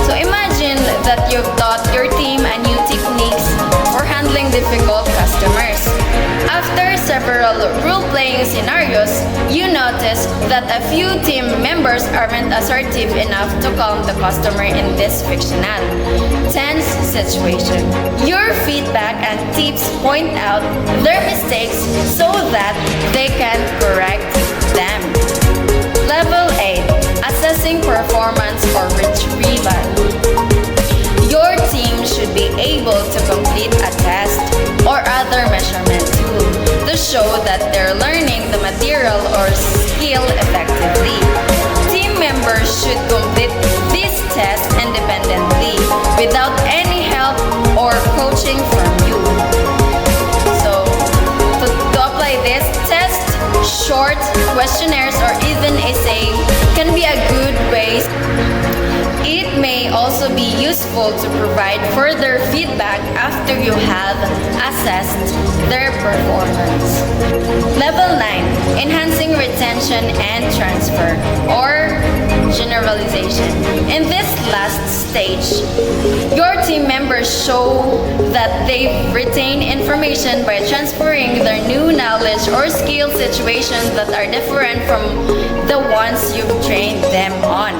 So imagine that you've taught your team a new techniques for handling difficult customers. After several role-playing scenarios, you notice that a few team members aren't assertive enough to calm the customer in this fictional, tense situation. Your feedback and tips point out their mistakes so that they can correct them. Level 8. Assessing performance for retrieval. Your team should be able to complete a test or other measurement tool to show that they're learning the material or skill effectively. Team members should complete this test independently without any help or coaching from you. So, to apply this test, short questionnaires or even essay can be a good way. It may also be useful to provide further feedback after you have assessed their performance. Level 9. Enhancing retention and transfer or generalization. In this last stage, your team members show that they've retained information by transferring their new knowledge or skill situations that are different from the ones you've trained them on.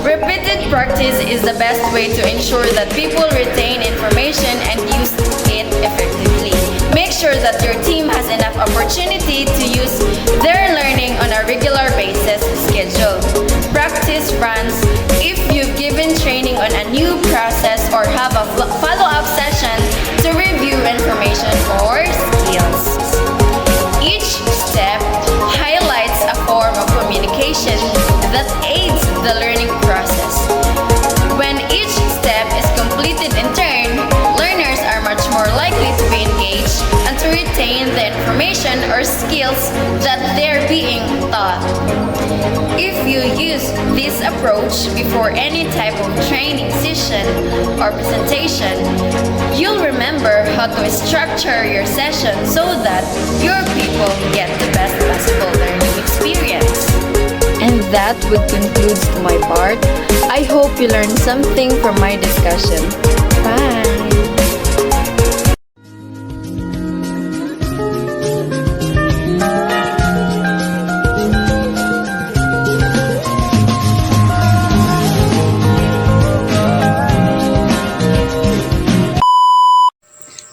Repeated practice is the best way to ensure that people retain information and use it effectively. Make sure that your team has enough opportunity to use their learning on a regular basis schedule. Practice runs. If you've given training on a new process or have a follow-up session to review information or skills. Each step highlights a form of communication that aids the learning process. When each step is completed in turn, learners are much more likely to be engaged and to retain the information or skills that they're being taught. If you use this approach before any type of training session or presentation, you'll remember how to structure your session so that your people get the best possible learning experience. And that would conclude to my part. I hope you learned something from my discussion. Bye!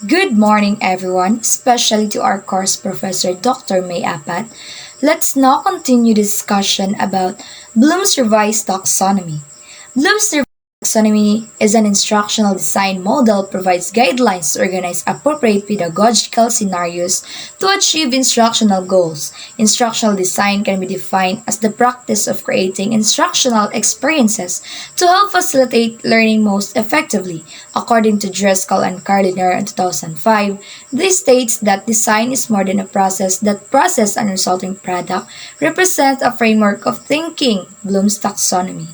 Good morning, everyone, especially to our course professor, Dr. May Apat. Let's now continue the discussion about Bloom's revised taxonomy. Bloom's revised taxonomy is an instructional design model provides guidelines to organize appropriate pedagogical scenarios to achieve instructional goals. Instructional design can be defined as the practice of creating instructional experiences to help facilitate learning most effectively. According to Driscoll and Gardiner in 2005, this states that design is more than a process. That process and resulting product represent a framework of thinking, Bloom's taxonomy.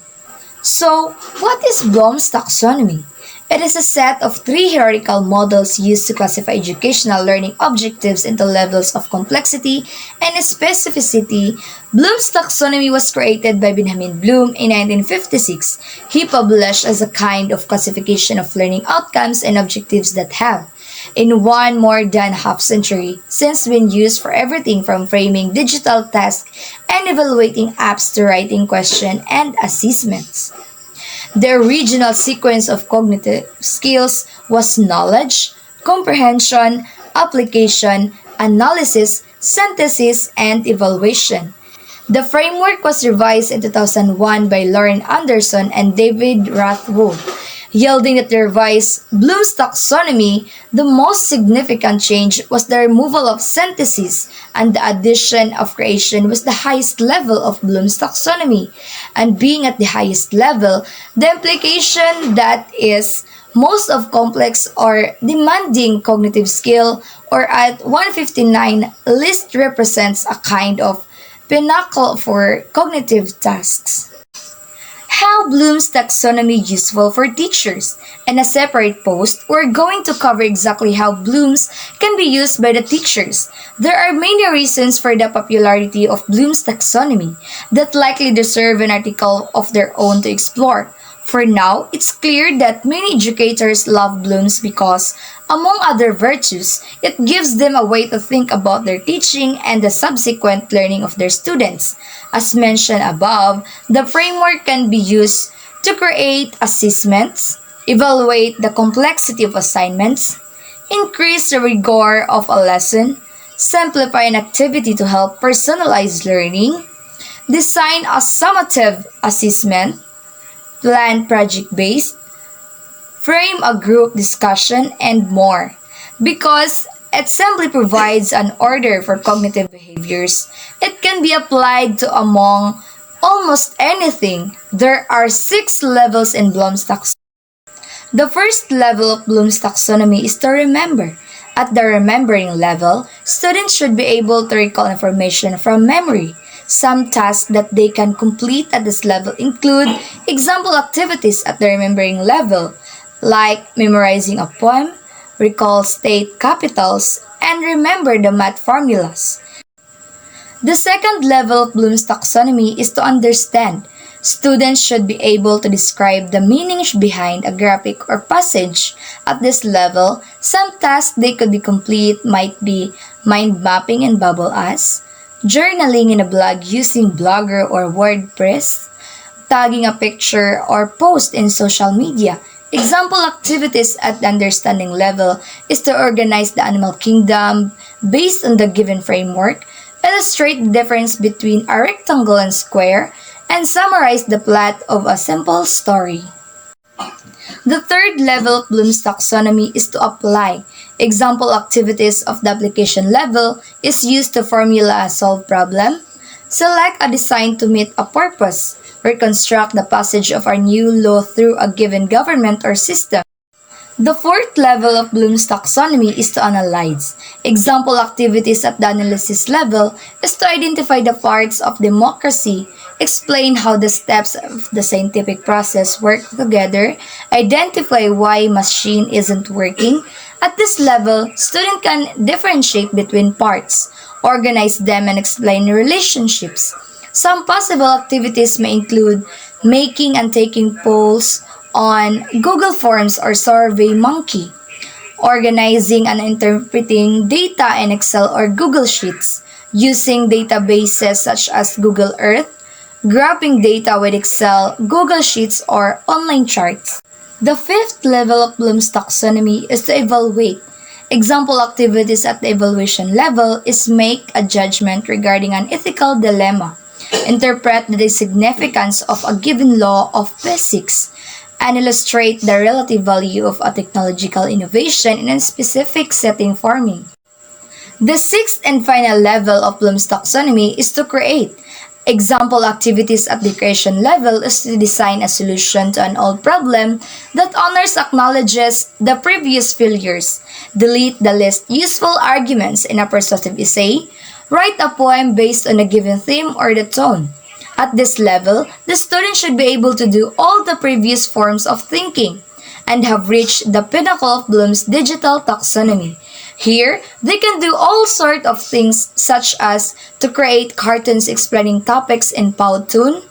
So, what is Bloom's taxonomy? It is a set of 3 hierarchical models used to classify educational learning objectives into levels of complexity and specificity. Bloom's taxonomy was created by Benjamin Bloom in 1956. He published as a kind of classification of learning outcomes and objectives that have, in one more than half century, since been used for everything from framing digital tasks and evaluating apps to writing questions and assessments. The original sequence of cognitive skills was knowledge, comprehension, application, analysis, synthesis, and evaluation. The framework was revised in 2001 by Lauren Anderson and David Rothwell. yielding that the revised Bloom's taxonomy, the most significant change was the removal of synthesis and the addition of creation was the highest level of Bloom's taxonomy. And being at the highest level, the implication that is most of complex or demanding cognitive skill or at 159 least represents a kind of pinnacle for cognitive tasks. How Bloom's taxonomy useful for teachers. In a separate post, we're going to cover exactly how Bloom's can be used by the teachers. There are many reasons for the popularity of Bloom's taxonomy that likely deserve an article of their own to explore. For now, it's clear that many educators love Bloom's because, among other virtues, it gives them a way to think about their teaching and the subsequent learning of their students. As mentioned above, the framework can be used to create assessments, evaluate the complexity of assignments, increase the rigor of a lesson, simplify an activity to help personalize learning, design a summative assessment, plan project-based, frame a group discussion, and more. Because it simply provides an order for cognitive behaviors, it can be applied to among almost anything. There are 6 levels in Bloom's taxonomy. The first level of Bloom's taxonomy is to remember. At the remembering level, students should be able to recall information from memory. Some tasks that they can complete at this level include example activities at the remembering level, like memorizing a poem, recall state capitals, and remember the math formulas. The second level of Bloom's taxonomy is to understand. Students should be able to describe the meanings behind a graphic or passage. At this level, some tasks they could be complete might be mind mapping in Bubble Us, journaling in a blog using Blogger or WordPress, tagging a picture or post in social media. Example activities at the understanding level is to organize the animal kingdom based on the given framework, illustrate the difference between a rectangle and square, and summarize the plot of a simple story. The third level of Bloom's taxonomy is to apply. Example activities of the application level is used to formula a solved problem, select a design to meet a purpose, reconstruct the passage of our new law through a given government or system. The fourth level of Bloom's taxonomy is to analyze. Example activities at the analysis level is to identify the parts of democracy, explain how the steps of the scientific process work together, identify why machine isn't working. At this level, student can differentiate between parts, organize them, and explain relationships. Some possible activities may include making and taking polls on Google Forms or SurveyMonkey, organizing and interpreting data in Excel or Google Sheets, using databases such as Google Earth, graphing data with Excel, Google Sheets, or online charts. The fifth level of Bloom's taxonomy is to evaluate. Example activities at the evaluation level is make a judgment regarding an ethical dilemma, interpret the significance of a given law of physics, and illustrate the relative value of a technological innovation in a specific setting forming. The sixth and final level of Bloom's taxonomy is to create. Example activities at the creation level is to design a solution to an old problem that honors acknowledges the previous failures, delete the least useful arguments in a persuasive essay, write a poem based on a given theme or the tone. At this level, the student should be able to do all the previous forms of thinking and have reached the pinnacle of Bloom's digital taxonomy. Here, they can do all sorts of things such as to create cartoons explaining topics in Powtoon,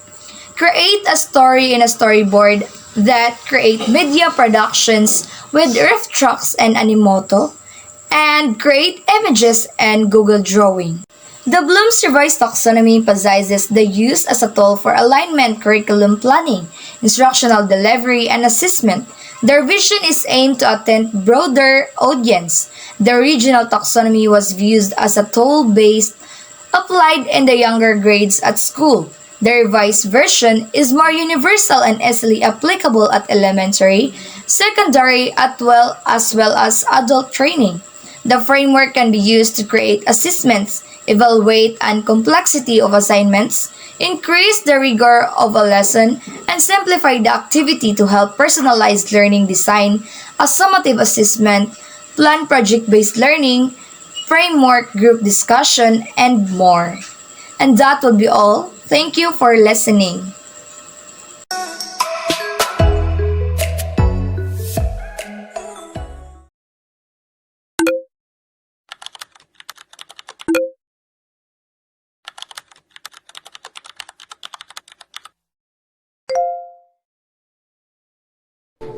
create a story in a storyboard that create media productions with Riff Trucks and Animoto, and create images and Google Drawing. The Bloom's revised taxonomy emphasizes the use as a tool for alignment, curriculum planning, instructional delivery, and assessment. Their vision is aimed to attend broader audience. The original taxonomy was viewed as a tool based applied in the younger grades at school. The revised version is more universal and easily applicable at elementary, secondary, as well as adult training. The framework can be used to create assessments, evaluate and complexity of assignments, increase the rigor of a lesson, and simplify the activity to help personalized learning design, a summative assessment, plan project-based learning, framework group discussion, and more. And that would be all. Thank you for listening.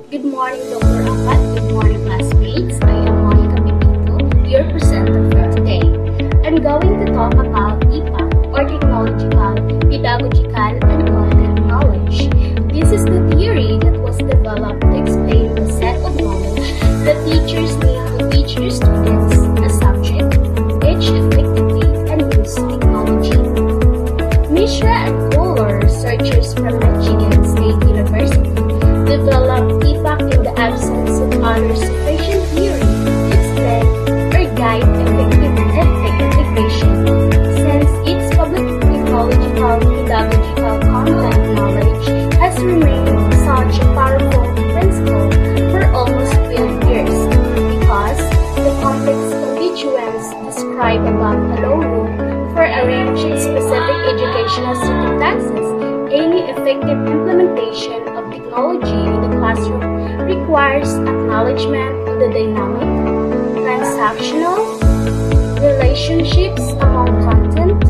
Good morning, Dr. Apat. Good morning, classmates. I am Monica Pipito, your presenter for today. I'm going to talk about TIPA, or Technological, Pedagogical, and Content Knowledge. This is the theory that was developed to explain the set of knowledge that teachers need to teach their students a subject, teach effectively, and use technology. Mishra and Kohler, researchers from Michigan State University, developed TIPAC in the absence of other sufficient theory to explain or guide effective EdTech integration, since its public technological pedagogical content knowledge has remained such a powerful principle for almost 12 years, because the complex constituents described above allow room for arranging specific educational circumstances. Any effective implementation of technology in the classroom requires acknowledgement of the dynamic, transactional relationships among content,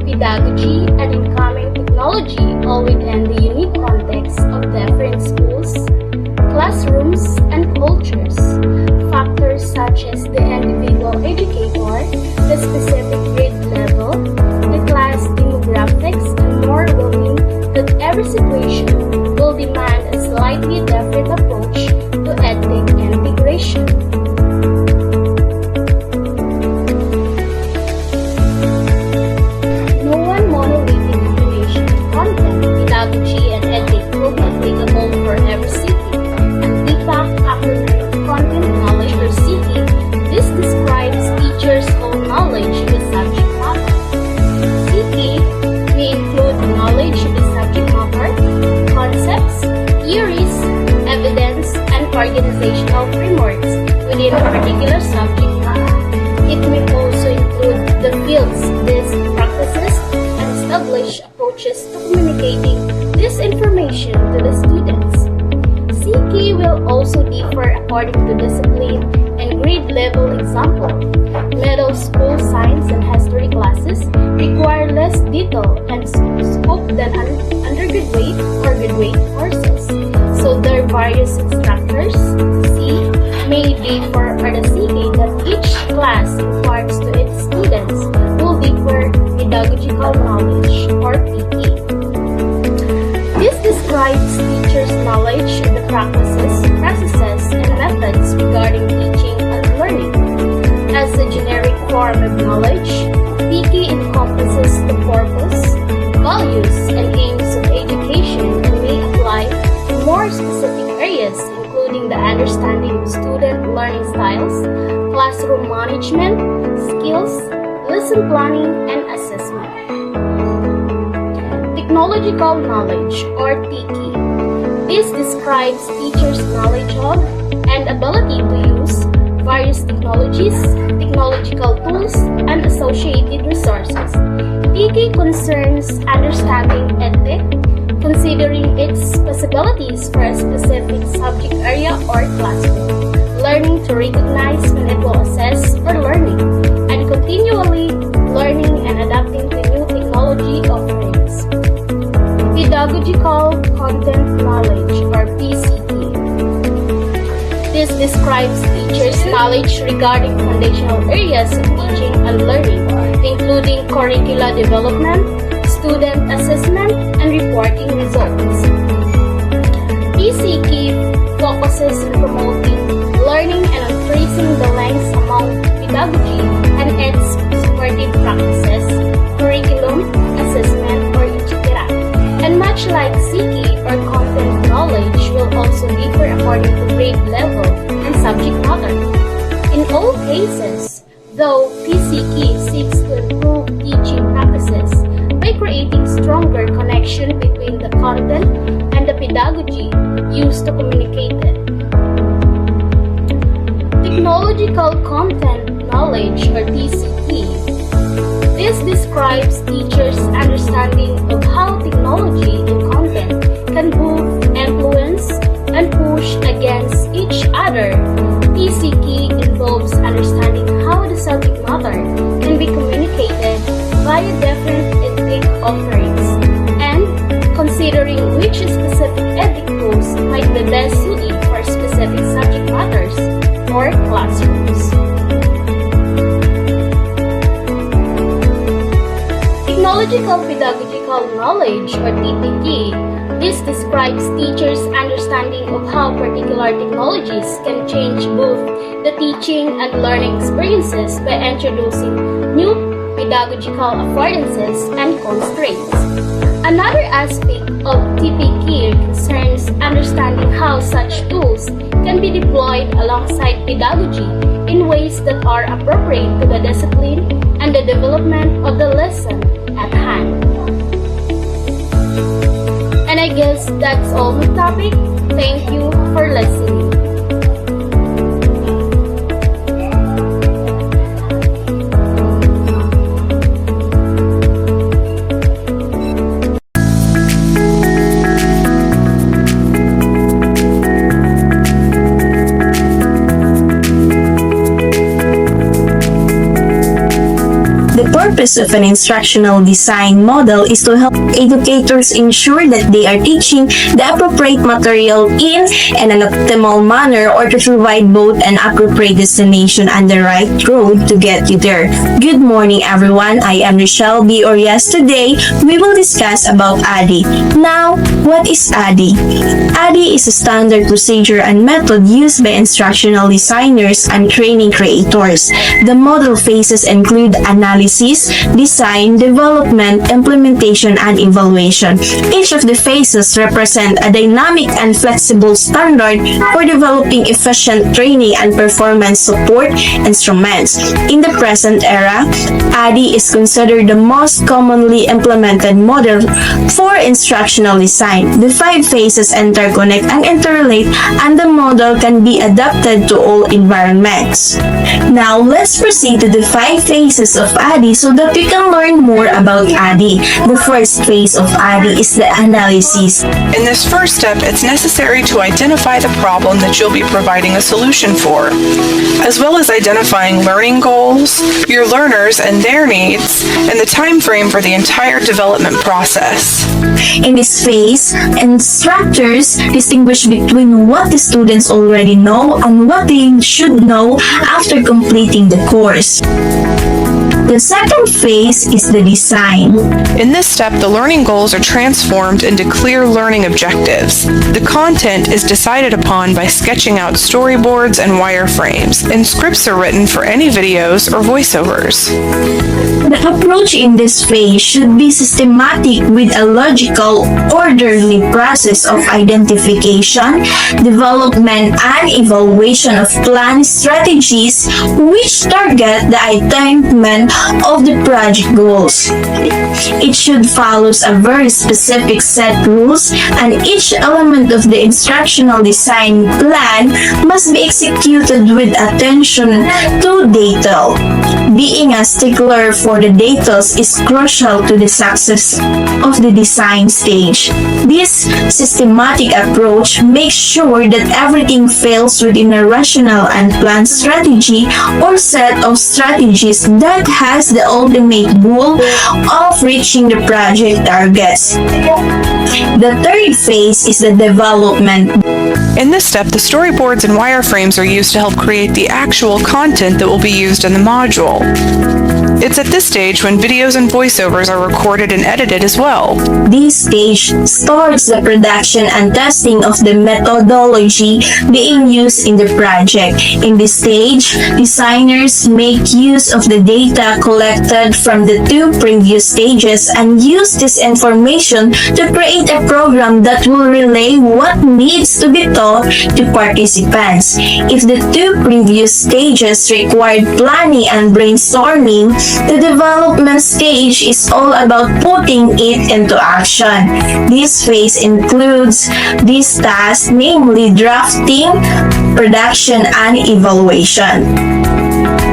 pedagogy, and incoming technology, all within the unique context of different schools, classrooms, and cultures. Factors such as the individual educator, the specific grade level, the class demographics, and more will mean that every situation will demand a slightly different approach to EdTech integration. No one monolithic combination of content, pedagogy, and EdTech will be applicable for every city. And TIPAC acronym Content Knowledge or CT, this describes teachers' whole knowledge in the subject matter. CT may include knowledge in the subject matter, concepts, theories, evidence, and organizational frameworks within a particular subject matter. It may also include the fields, best practices, and established approaches to communicating this information to the students. CK will also differ according to discipline and grade level. Example, middle school science and history classes require less detail and scope than undergraduate or graduate courses. So their various instructors, C, may differ, or the CK that each class imparts to its students will differ pedagogical knowledge, or PT. This describes teachers' knowledge of the processes, and methods regarding teaching and learning. As a generic form of knowledge, PK encompasses the purpose, values, and aims of education and may apply to more specific areas, including the understanding of student learning styles, classroom management, skills, lesson planning, and assessment. Technological knowledge, or TIKI. This describes teachers' knowledge of and ability to use various technologies, technological tools, and associated resources. TIKI concerns understanding EdTech, considering its possibilities for a specific subject area or classroom, learning to recognize when it will assess for learning, and continually learning and adapting to new technology offerings. Pedagogical content knowledge, or PCT. This describes teachers' knowledge regarding foundational areas of teaching and learning, including curricula development, student assessment, and reporting results. PCT focuses on promoting learning and on tracing the links among pedagogy and its supportive practices, curriculum, assessment, or etc. Much like CK or content knowledge will also differ according to grade level and subject matter. In all cases, though PCK seeks to improve teaching practices by creating stronger connection between the content and the pedagogy used to communicate it. Technological content knowledge or TCT. This describes teachers' understanding of how technology and content can both influence and push against each other. TCT involves understanding how the subject matter can be communicated via different ethnic offerings and considering which specific ethnic tools might be best suited for specific subject matters or classrooms. Technological pedagogical knowledge or TPK. This describes teachers' understanding of how particular technologies can change both the teaching and learning experiences by introducing new pedagogical affordances and constraints. Another aspect of TPK concerns understanding how such tools can be deployed alongside pedagogy in ways that are appropriate to the discipline and the development of the lesson at hand. And I guess that's all my topic. Thank you for listening. The purpose of an instructional design model is to help educators ensure that they are teaching the appropriate material in an optimal manner or to provide both an appropriate destination and the right road to get you there. Good morning everyone, I am Rochelle B. Orias. Today, we will discuss about ADDIE. Now, what is ADDIE? ADDIE is a standard procedure and method used by instructional designers and training creators. The model phases include analysis, design, development, implementation, and evaluation. Each of the phases represent a dynamic and flexible standard for developing efficient training and performance support instruments. In the present era, ADDIE is considered the most commonly implemented model for instructional design. The 5 phases interconnect and interrelate, and the model can be adapted to all environments. Now, let's proceed to the 5 phases of ADDIE so that we can learn more about ADDIE. The first phase of ADDIE is the analysis. In this first step, it's necessary to identify the problem that you'll be providing a solution for, as well as identifying learning goals, your learners and their needs, and the time frame for the entire development process. In this phase, instructors distinguish between what the students already know and what they should know after completing the course. The second phase is the design. In this step, the learning goals are transformed into clear learning objectives. The content is decided upon by sketching out storyboards and wireframes, and scripts are written for any videos or voiceovers. The approach in this phase should be systematic with a logical, orderly process of identification, development, and evaluation of planned strategies which target the attainment of the project goals. It should follow a very specific set rules, and each element of the instructional design plan must be executed with attention to detail. Being a stickler for the details is crucial to the success of the design stage. This systematic approach makes sure that everything fails within a rational and planned strategy or set of strategies that has the ultimate goal of reaching the project targets. The third phase is the development. In this step, the storyboards and wireframes are used to help create the actual content that will be used in the module. It's at this stage when videos and voiceovers are recorded and edited as well. This stage starts the production and testing of the methodology being used in the project. In this stage, designers make use of the data collected from the two previous stages and use this information to create a program that will relay what needs to be taught to participants. If the two previous stages required planning and brainstorming, the development stage is all about putting it into action. This phase includes these tasks, namely drafting, production, and evaluation.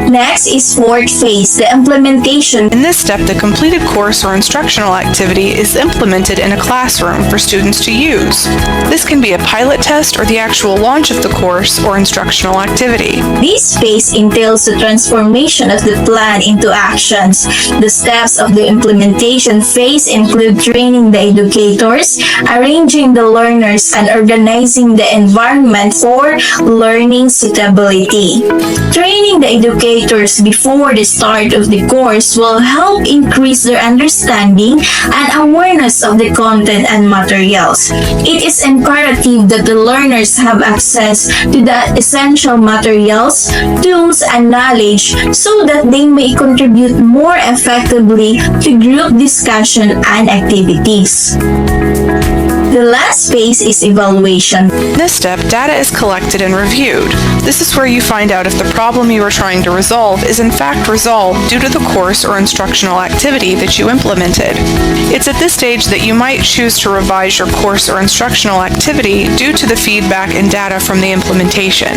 Next is fourth phase, the implementation. In this step, the completed course or instructional activity is implemented in a classroom for students to use. This can be a pilot test or the actual launch of the course or instructional activity. This phase entails the transformation of the plan into actions. The steps of the implementation phase include training the educators, arranging the learners, and organizing the environment for learning suitability. Training the educators before the start of the course will help increase their understanding and awareness of the content and materials. It is imperative that the learners have access to the essential materials, tools, and knowledge so that they may contribute more effectively to group discussion and activities. The last phase is evaluation. In this step, data is collected and reviewed. This is where you find out if the problem you are trying to resolve is in fact resolved due to the course or instructional activity that you implemented. It's at this stage that you might choose to revise your course or instructional activity due to the feedback and data from the implementation.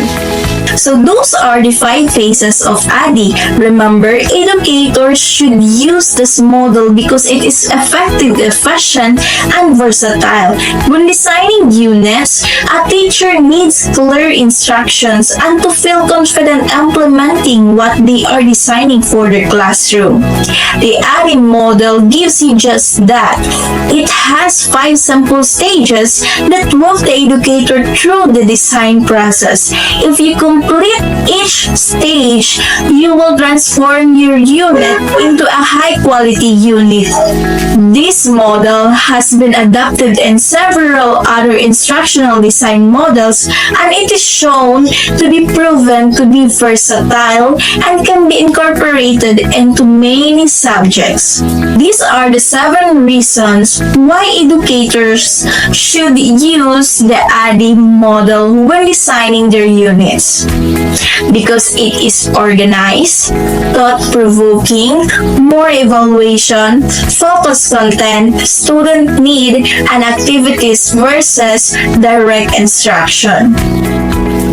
So those are the 5 phases of ADDIE. Remember, educators should use this model because it is effective, efficient, and versatile. When designing units, a teacher needs clear instructions and to feel confident implementing what they are designing for their classroom. The ADDIE model gives you just that. It has 5 simple stages that walk the educator through the design process. If you complete each stage, you will transform your unit into a high-quality unit. This model has been adopted in several other instructional design models, and it is shown to be proven to be versatile and can be incorporated into many subjects. These are the 7 reasons why educators should use the ADDIE model when designing their units. Because it is organized, thought-provoking, more evaluation, focused content, student need, and activities versus direct instruction.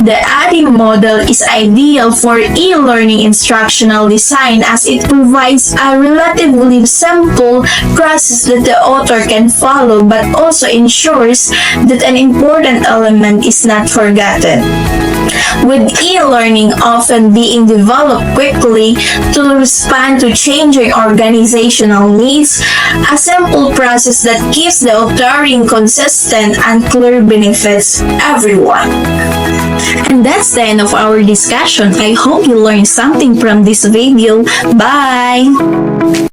The ADDIE model is ideal for e-learning instructional design as it provides a relatively simple process that the author can follow but also ensures that an important element is not forgotten. With e-learning often being developed quickly to respond to changing organizational needs, a simple process that keeps the authoring consistent and clear benefits everyone. And that's the end of our discussion. I hope you learned something from this video. Bye!